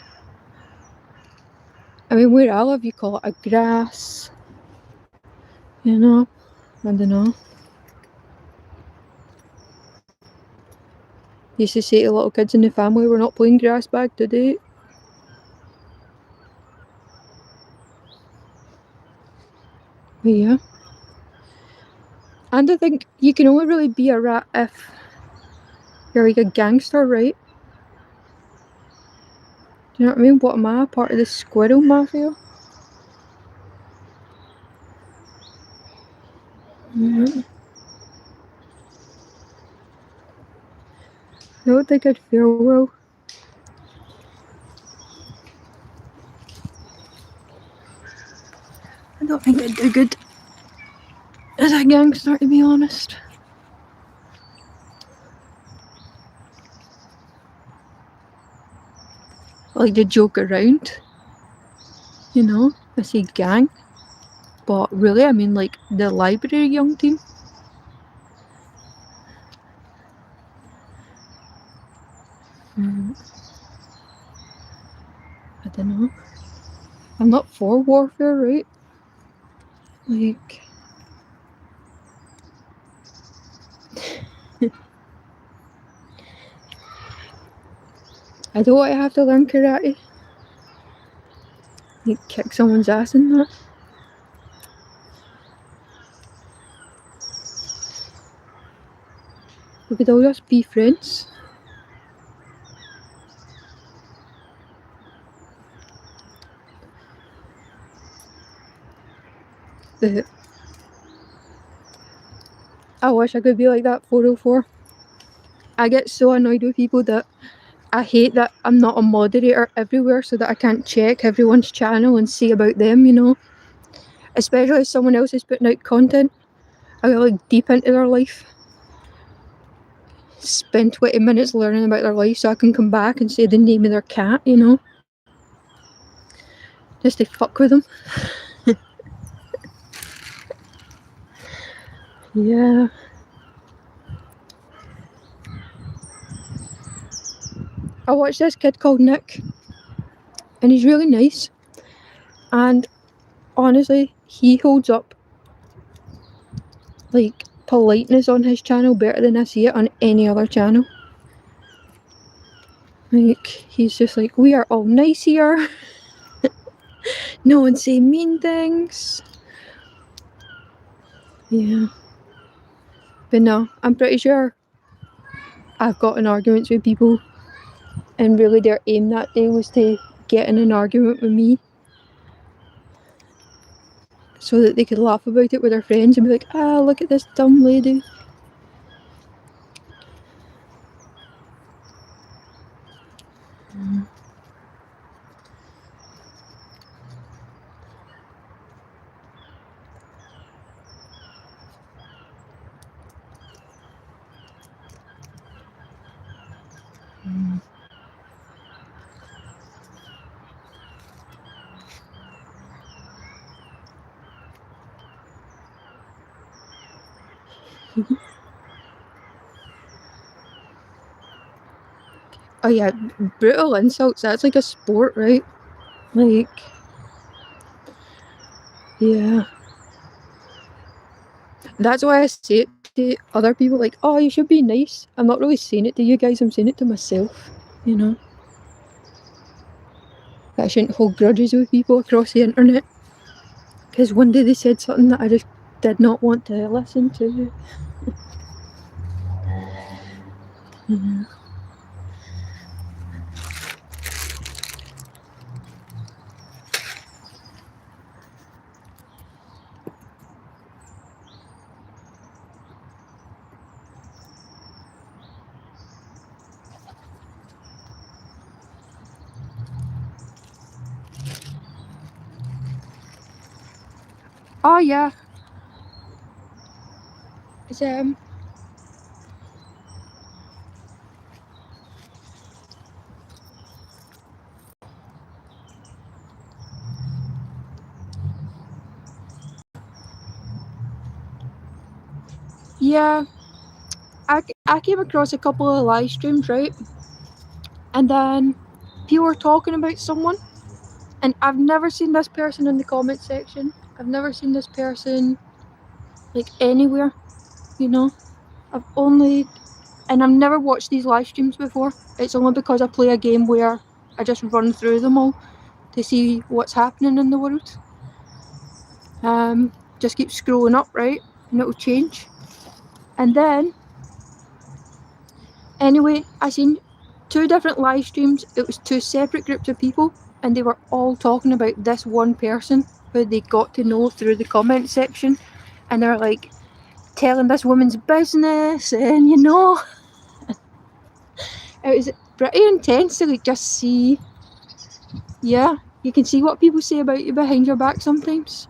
I mean, where I live, you call it a grass. You know? I don't know. Used to say to little kids in the family, we're not playing grass bag today. But yeah. And I think you can only really be a rat if you're like a gangster, right? Do you know what I mean? What am I? Part of the squirrel mafia? I don't think I'd feel well. I don't think I'd do good as a gangster, to be honest. I like to joke around, you know? I say gang, but really I mean like the library young team. I don't know. I'm not for warfare, right? Like, I don't want to have to learn karate. Like, kick someone's ass in that. We could all just be friends. I wish I could be like that 404. I get so annoyed with people that I hate that I'm not a moderator everywhere so that I can't check everyone's channel and see about them, you know? Especially if someone else is putting out content. I go like deep into their life. Spend 20 minutes learning about their life so I can come back and say the name of their cat, you know? Just to fuck with them. Yeah. I watched this kid called Nick, and he's really nice. And honestly, he holds up like politeness on his channel better than I see it on any other channel. Like, he's just like, we are all nice here. No one say mean things. Yeah. But no, I'm pretty sure I've gotten arguments with people and really their aim that day was to get in an argument with me so that they could laugh about it with their friends and be like, ah, look at this dumb lady. Oh yeah, brutal insults, that's like a sport, right? Like, yeah. That's why I say it to other people, like, oh, you should be nice. I'm not really saying it to you guys, I'm saying it to myself, you know. That I shouldn't hold grudges with people across the internet. Because one day they said something that I just did not want to listen to. Yeah. Oh yeah. It's yeah. I came across a couple of live streams, right? And then people were talking about someone, and I've never seen this person in the comment section. I've never seen this person like anywhere, you know. I've never watched these live streams before. It's only because I play a game where I just run through them all to see what's happening in the world. Just keep scrolling up, right, and it'll change. And then, anyway, I seen 2 different live streams. It was 2 separate groups of people, and they were all talking about this one person who they got to know through the comment section, and they're like telling this woman's business, and you know, it was pretty intense to like just see. Yeah, you can see what people say about you behind your back sometimes,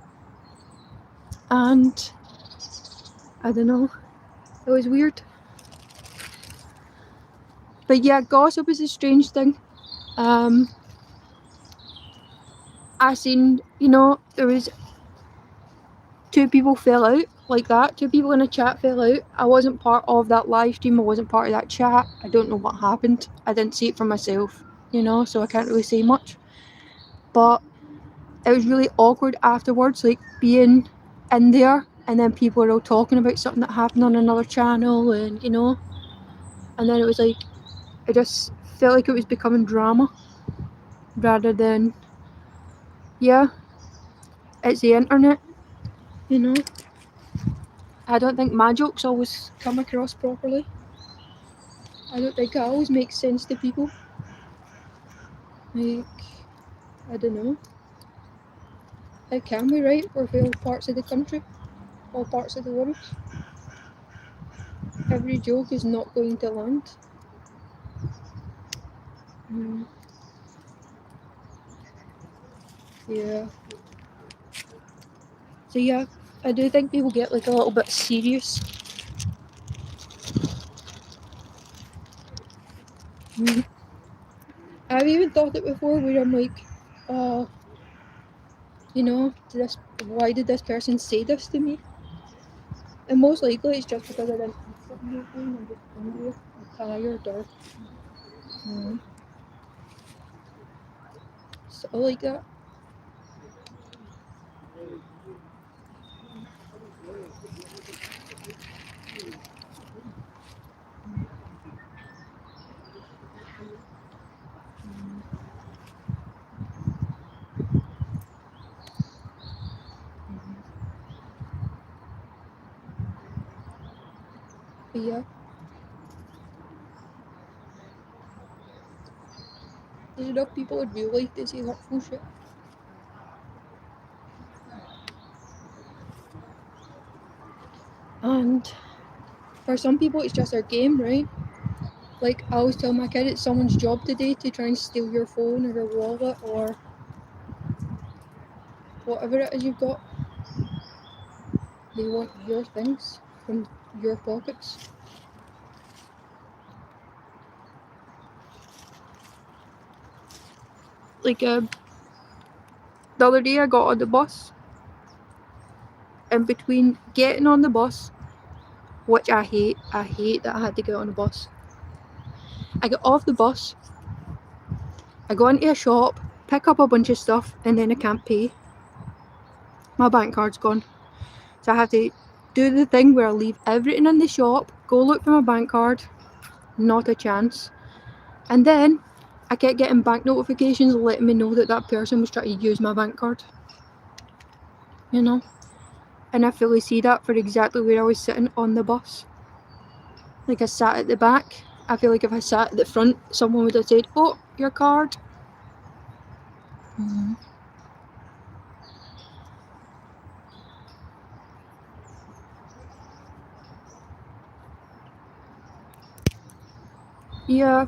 and I don't know, it was weird. But yeah, gossip is a strange thing. I seen, you know, there was 2 people fell out like that. 2 people in a chat fell out. I wasn't part of that live stream. I wasn't part of that chat. I don't know what happened. I didn't see it for myself, you know, so I can't really say much. But it was really awkward afterwards, like being in there and then people were all talking about something that happened on another channel, and you know, and then it was like, I just felt like it was becoming drama rather than, yeah, it's the internet, you know. I don't think my jokes always come across properly. I don't think it always makes sense to people. Like, I don't know. How can we, right? We're from all parts of the country, all parts of the world. Every joke is not going to land. Yeah. So yeah, I do think people get like a little bit serious. I've even thought it before where I'm like, oh, you know, why did this person say this to me? And most likely it's just because I didn't eat something that time. I'm just hungry or tired or something like that. But yeah, there's enough people in real life that say hurtful shit. And for some people it's just their game, right? Like I always tell my kid, it's someone's job today to try and steal your phone or your wallet or whatever it is you've got. They want your things from your pockets. Like the other day I got on the bus, and between getting on the bus, which I hate that I had to get on the bus, I get off the bus, I go into a shop, pick up a bunch of stuff, and then I can't pay. My bank card's gone, so I have to do the thing where I leave everything in the shop, go look for my bank card, not a chance. And then I kept getting bank notifications letting me know that that person was trying to use my bank card. You know? And I fully see that for exactly where I was sitting on the bus. Like I sat at the back. I feel like if I sat at the front, someone would have said, "Oh, your card." Mm-hmm. Yeah.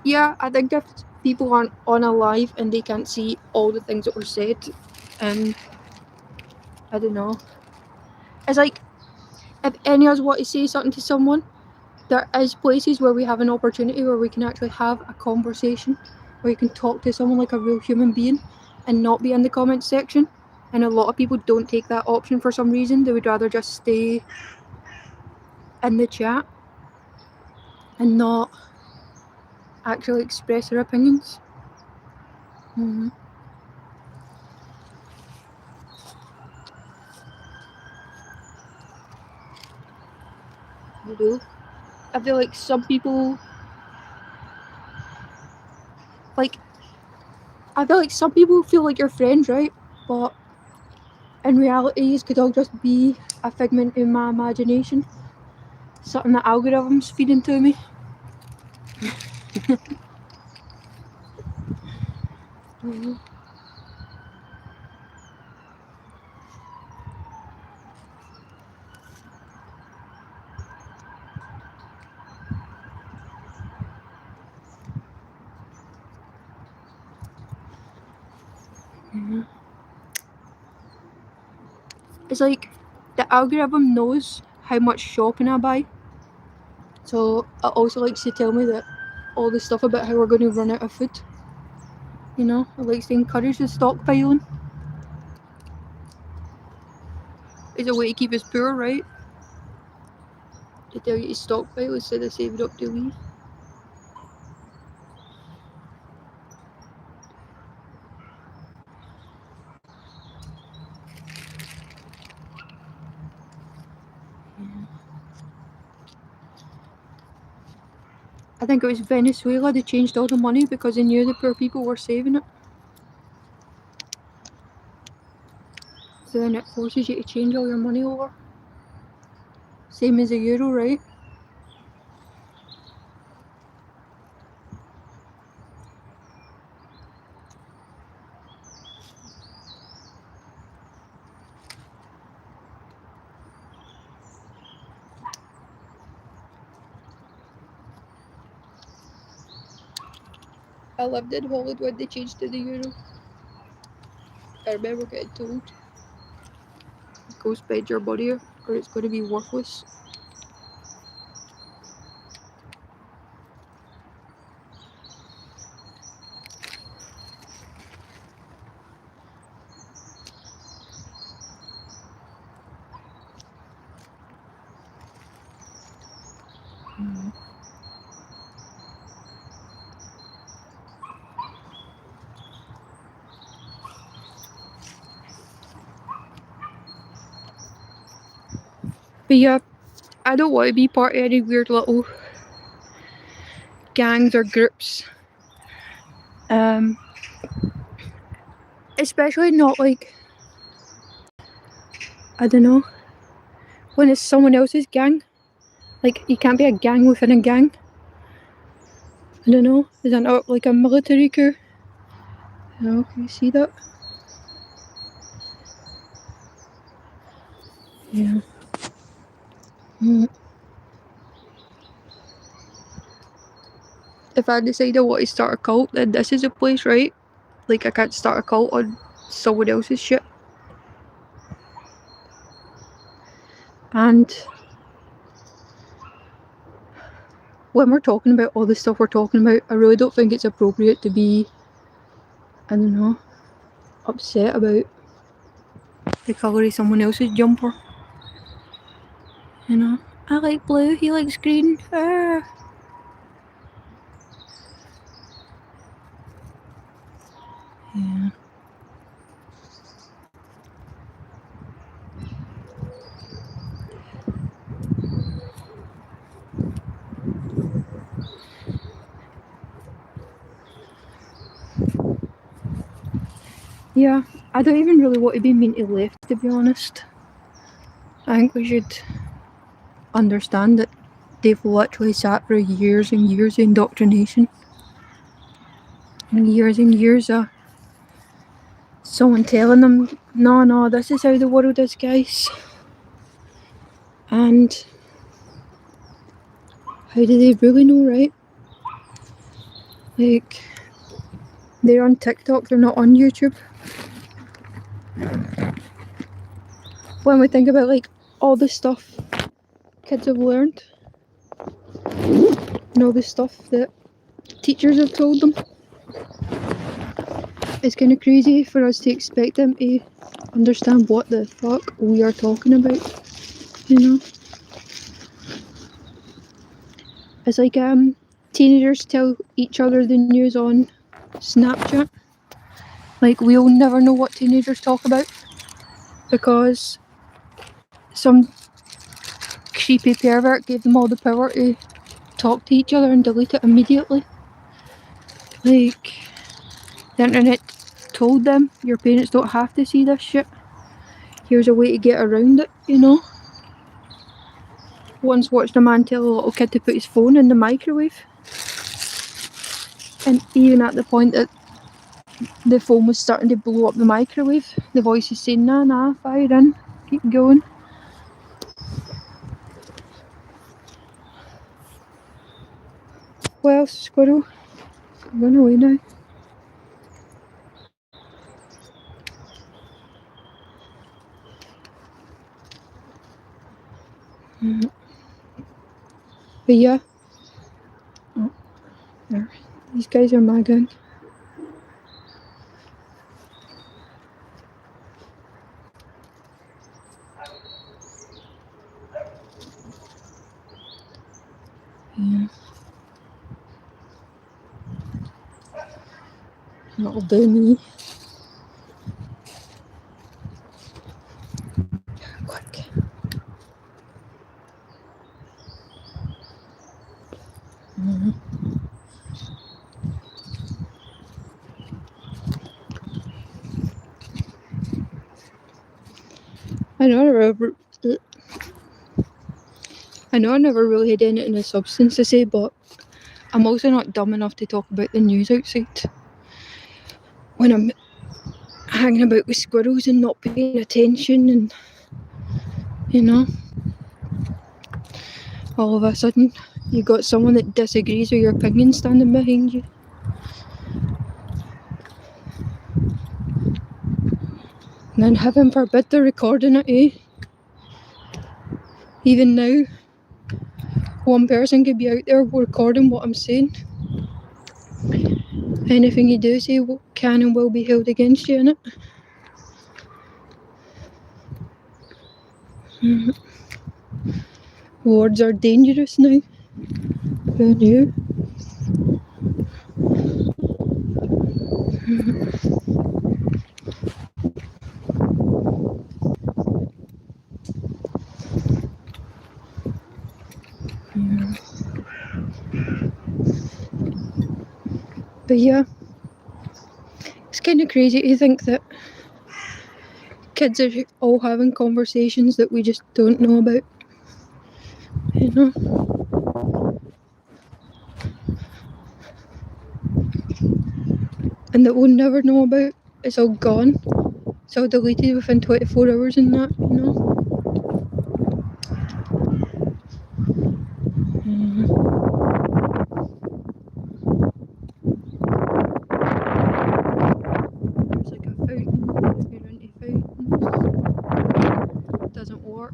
Yeah, I think if people aren't on a live and they can't see all the things that were said, and I don't know. It's like, if any of us want to say something to someone, there is places where we have an opportunity where we can actually have a conversation, where you can talk to someone like a real human being and not be in the comments section. And a lot of people don't take that option for some reason. They would rather just stay in the chat and not actually express their opinions. Mm-hmm. You do. I feel like some people, like, I feel like some people feel like you're friends, right? But in reality, it could all just be a figment in my imagination. Something that algorithms feeding to me. Mm-hmm. Mm-hmm. It's like the algorithm knows how much shopping I buy. So it also likes to tell me that all the stuff about how we're going to run out of food. You know, it likes to encourage the stockpiling. It's a way to keep us poor, right? To tell you to stockpile instead of save it up to leave. I think it was Venezuela, they changed all the money because they knew the poor people were saving it. So then it forces you to change all your money over. Same as a euro, right? I lived in Holland when they changed to the euro. I remember getting told, go spend your money or it's going to be worthless. Mm. But yeah, I don't want to be part of any weird little gangs or groups. Especially not like, I don't know, when it's someone else's gang. Like, you can't be a gang within a gang. I don't know, is that not like a military coup? No, can you see that? Yeah. Mm. If I decide I want to start a cult, then this is a place, right? Like, I can't start a cult on someone else's shit. And when we're talking about all the stuff we're talking about, I really don't think it's appropriate to be, I don't know, upset about the colour of someone else's jumper. You know? I like blue, he likes green. Ah. Yeah. Yeah, I don't even really want to be mean to left, to be honest. I think we should understand that they've literally sat for years and years of indoctrination. And years of someone telling them, no, this is how the world is, guys. And how do they really know, right? Like, they're on TikTok, they're not on YouTube. When we think about, like, all the stuff kids have learned, and all the stuff that teachers have told them, it's kind of crazy for us to expect them to understand what the fuck we are talking about, you know? It's like teenagers tell each other the news on Snapchat. Like, we'll never know what teenagers talk about because some creepy pervert gave them all the power to talk to each other and delete it immediately. Like, the internet told them, your parents don't have to see this shit. Here's a way to get around it, you know? Once watched a man tell a little kid to put his phone in the microwave. And even at the point that the phone was starting to blow up the microwave, the voice is saying, nah, fire in, keep going. Well, Squirrel, I'm going away now. But yeah, oh, there. These guys are my gang. Yeah. That'll do me. Quick. I know I never really had anything of substance to say, but I'm also not dumb enough to talk about the news outside when I'm hanging about with squirrels and not paying attention, and you know, all of a sudden you got someone that disagrees with your opinion standing behind you. And then heaven forbid they're recording it, eh? Even now, one person could be out there recording what I'm saying. Anything you do say can and will be held against you, innit? Words are dangerous now. Who knew? But yeah, it's kind of crazy to think that kids are all having conversations that we just don't know about, you know? And that we'll never know about. It's all gone. It's all deleted within 24 hours and that, you know? There's like a fountain, if you're into fountains. It doesn't work.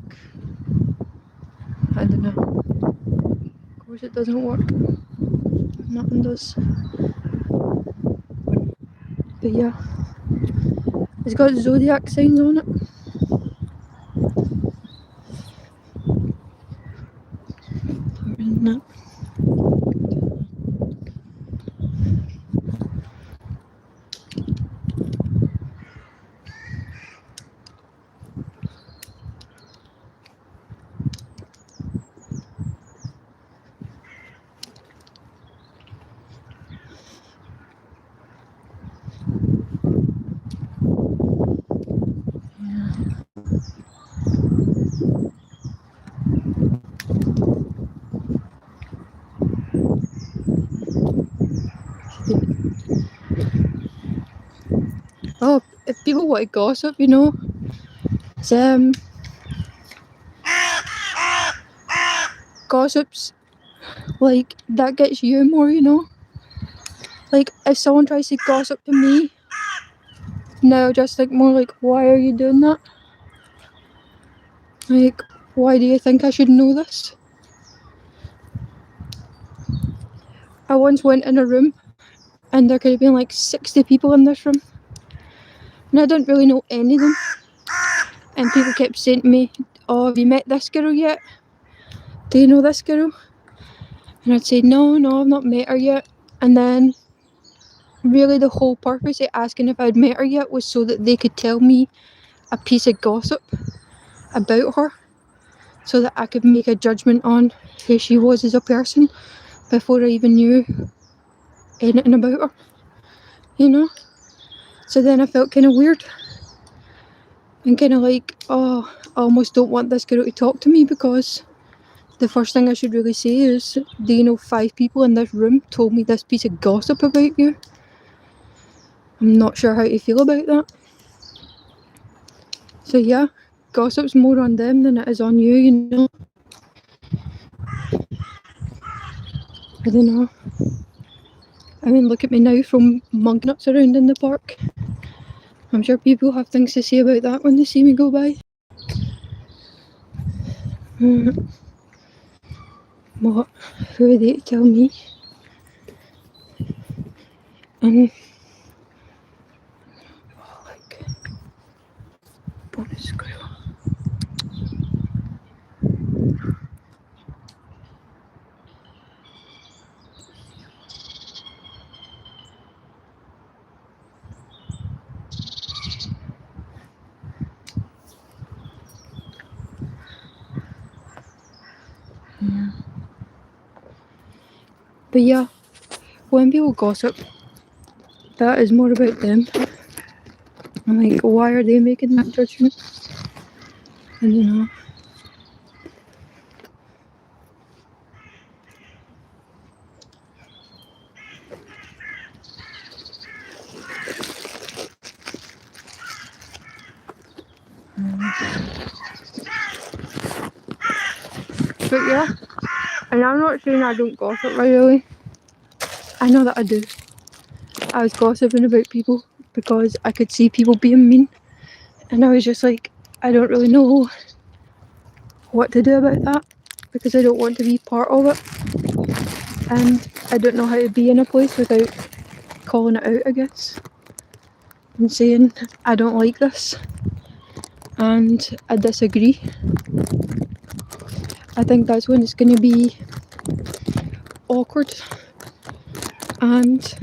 I don't know. Of course it doesn't work. Nothing does. But yeah. It's got zodiac signs on it. Isn't that? people want to gossip, you know. It's, gossips, like, that gets you more, you know. Like, if someone tries to gossip to me, now just think more like, why are you doing that? Like, why do you think I should know this? I once went in a room and there could have been like 60 people in this room, and I didn't really know any of them, and people kept saying to me, oh, have you met this girl yet? Do you know this girl? And I'd say, no, I've not met her yet. And then really the whole purpose of asking if I'd met her yet was so that they could tell me a piece of gossip about her, so that I could make a judgment on who she was as a person before I even knew anything about her, you know. So then I felt kind of weird and kind of like, oh, I almost don't want this girl to talk to me, because the first thing I should really say is, do you know 5 people in this room told me this piece of gossip about you? I'm not sure how to feel about that. So yeah, gossip's more on them than it is on you, you know. I don't know. I mean, look at me now from monkey nuts around in the park. I'm sure people have things to say about that when they see me go by. What? Who are they to tell me? And oh, like, bonus squirrel. Yeah. But yeah, when people gossip, that is more about them. I'm like, why are they making that judgment? I don't know. But yeah, and I'm not saying I don't gossip really. I know that I do. I was gossiping about people because I could see people being mean, and I was just like, I don't really know what to do about that, because I don't want to be part of it, and I don't know how to be in a place without calling it out, I guess, and saying I don't like this and I disagree. I think that's when it's going to be awkward, and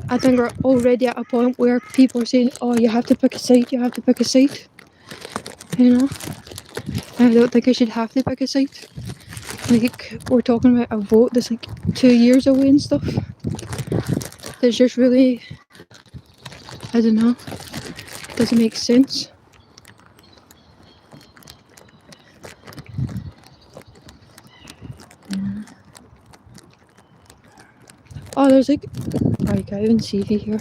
I think we're already at a point where people are saying, oh, you have to pick a side, you have to pick a side, you know. I don't think I should have to pick a side. Like, we're talking about a vote that's like 2 years away and stuff. That's just really, I don't know, doesn't make sense. Oh, there's like, I can't even see if you here.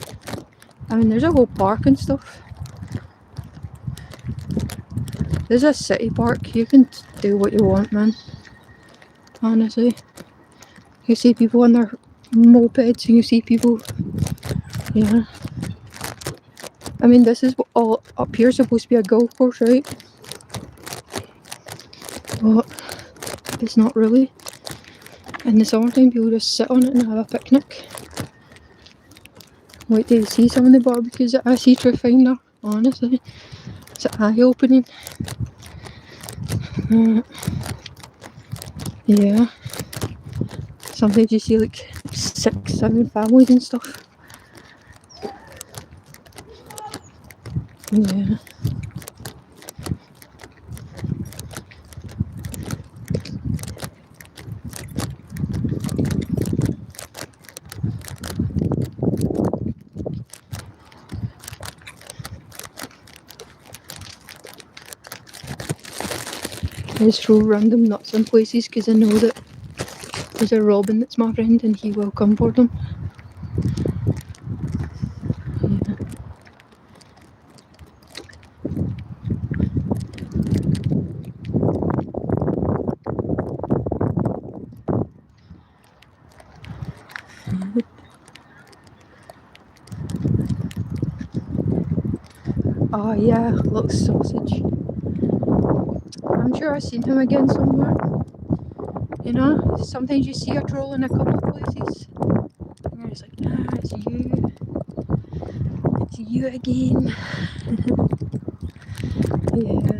I mean, there's a whole park and stuff. There's a city park. You can do what you want, man. Honestly. You see people on their mopeds and you see people, yeah. I mean, this is all up here supposed to be a golf course, right? But it's not really. In the summertime, people just sit on it and have a picnic. Wait till you see some of the barbecues that I see through Finder. Honestly, it's eye-opening. Yeah. Sometimes you see like 6, 7 families and stuff. Yeah. I just throw random nuts in places because I know that there's a robin that's my friend and he will come for them. Yeah. yeah, little sausage. I'm sure I've seen him again somewhere. You know, sometimes you see a troll in a couple of places. And you're just like, it's you. It's you again. Yeah.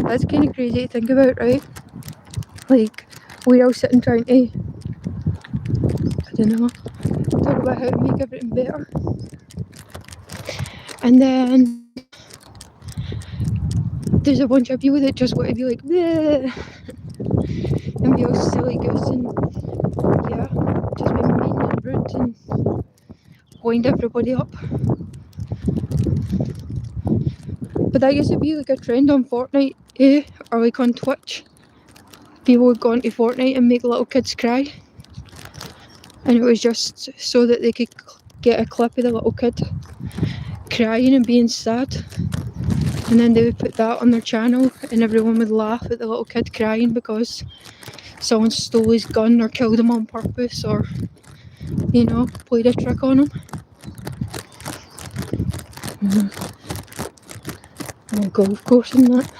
That's kind of crazy to think about, right? Like, we're all sitting trying to, I don't know, talk about how to make everything better. And then there's a bunch of people that just want to be like, bleh, and be all silly goose and, yeah, just be mean and rude and wind everybody up. But that used to be like a trend on Fortnite, or like on Twitch. People would go onto Fortnite and make little kids cry. And it was just so that they could get a clip of the little kid crying and being sad. And then they would put that on their channel and everyone would laugh at the little kid crying because someone stole his gun or killed him on purpose or, you know, played a trick on him. And a golf course and that.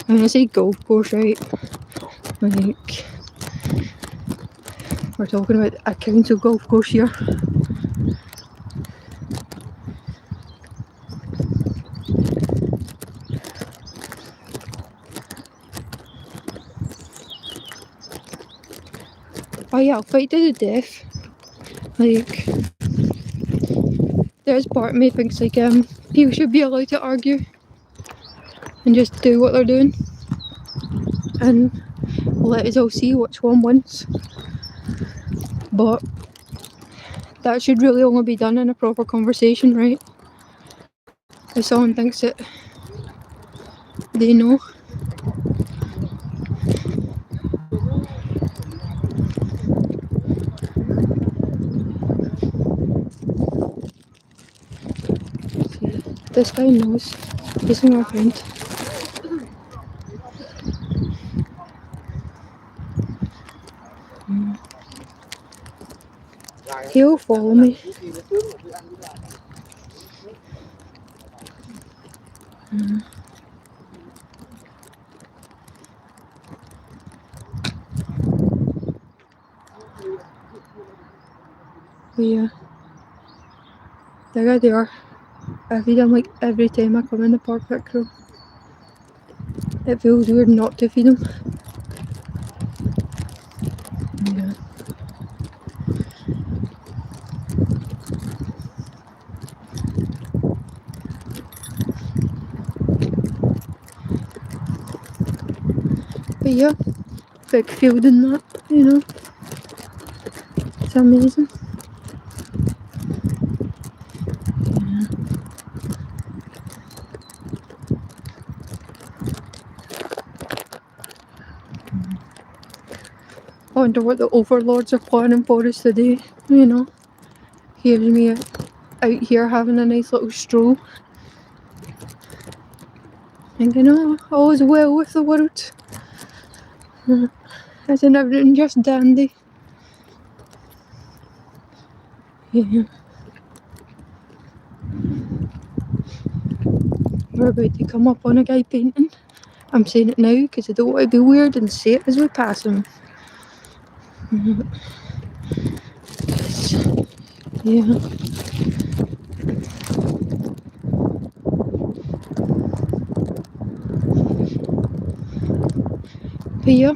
When I say golf course, right, like, we're talking about a council golf course here. Oh yeah, I'll fight to the death. Like, there's part of me thinks like people should be allowed to argue and just do what they're doing and let us all see which one wins. But that should really only be done in a proper conversation, right? If someone thinks that they know. See, this guy knows. He's my friend. He'll follow me. But yeah, there they are. I feed them like every time I come in the park at Crow. It feels weird not to feed them. Yeah. But yeah, big field in that, you know. It's amazing. I wonder what the overlords are planning for us today, you know. Here's me out here having a nice little stroll. Thinking, oh, all is well with the world. Isn't everything just dandy? Yeah. We're about to come up on a guy painting. I'm saying it now because I don't want to be weird and say it as we pass him. Yeah. But yeah,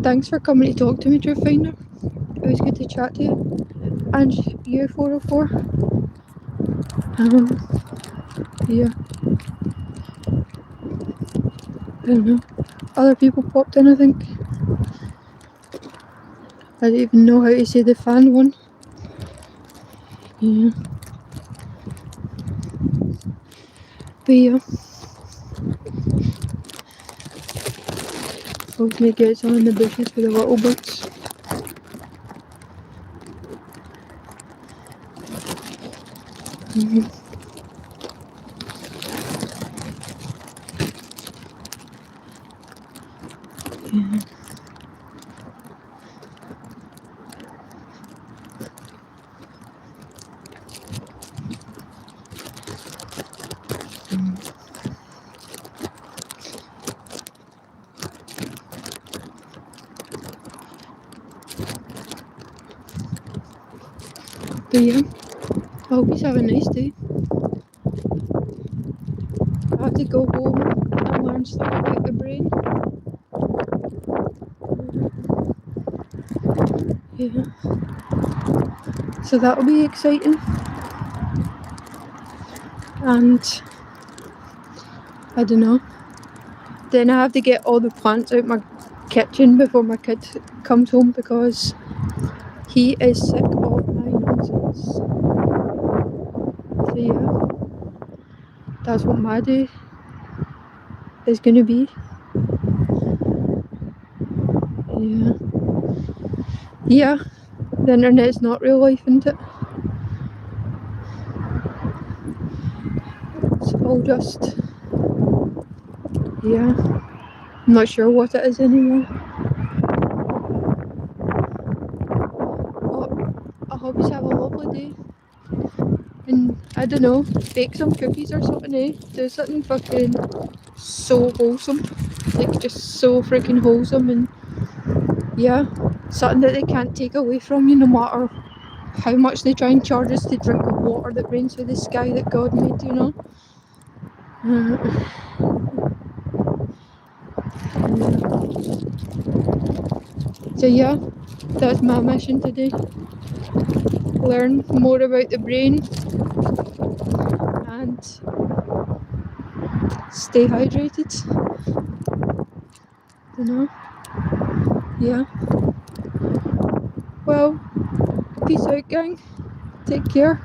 thanks for coming to talk to me, True Finder. It was good to chat to you. And you, 404. Yeah. I don't know. Other people popped in, I think. I don't even know how to say the fan one. Yeah. But yeah. Hopefully it gets on in the bushes for the little birds. Yeah. But yeah, I hope you have a nice day. I have to go home and learn stuff about the brain. Yeah. So that'll be exciting. And I don't know. Then I have to get all the plants out my kitchen before my kid comes home because he is sick of my nonsense. So yeah, that's what my day is going to be. Yeah. Yeah, the internet's not real life, isn't it? It's all just, yeah, I'm not sure what it is anymore. But I hope you have a lovely day. And I don't know, bake some cookies or something, eh? Do something fucking so wholesome. Like, just so freaking wholesome, and yeah, something that they can't take away from you no matter how much they try and charge us to drink the water that rains through the sky that God made, you know? So yeah, that's my mission today. Learn more about the brain and stay hydrated. You know? Yeah. Well, peace out, gang. Take care.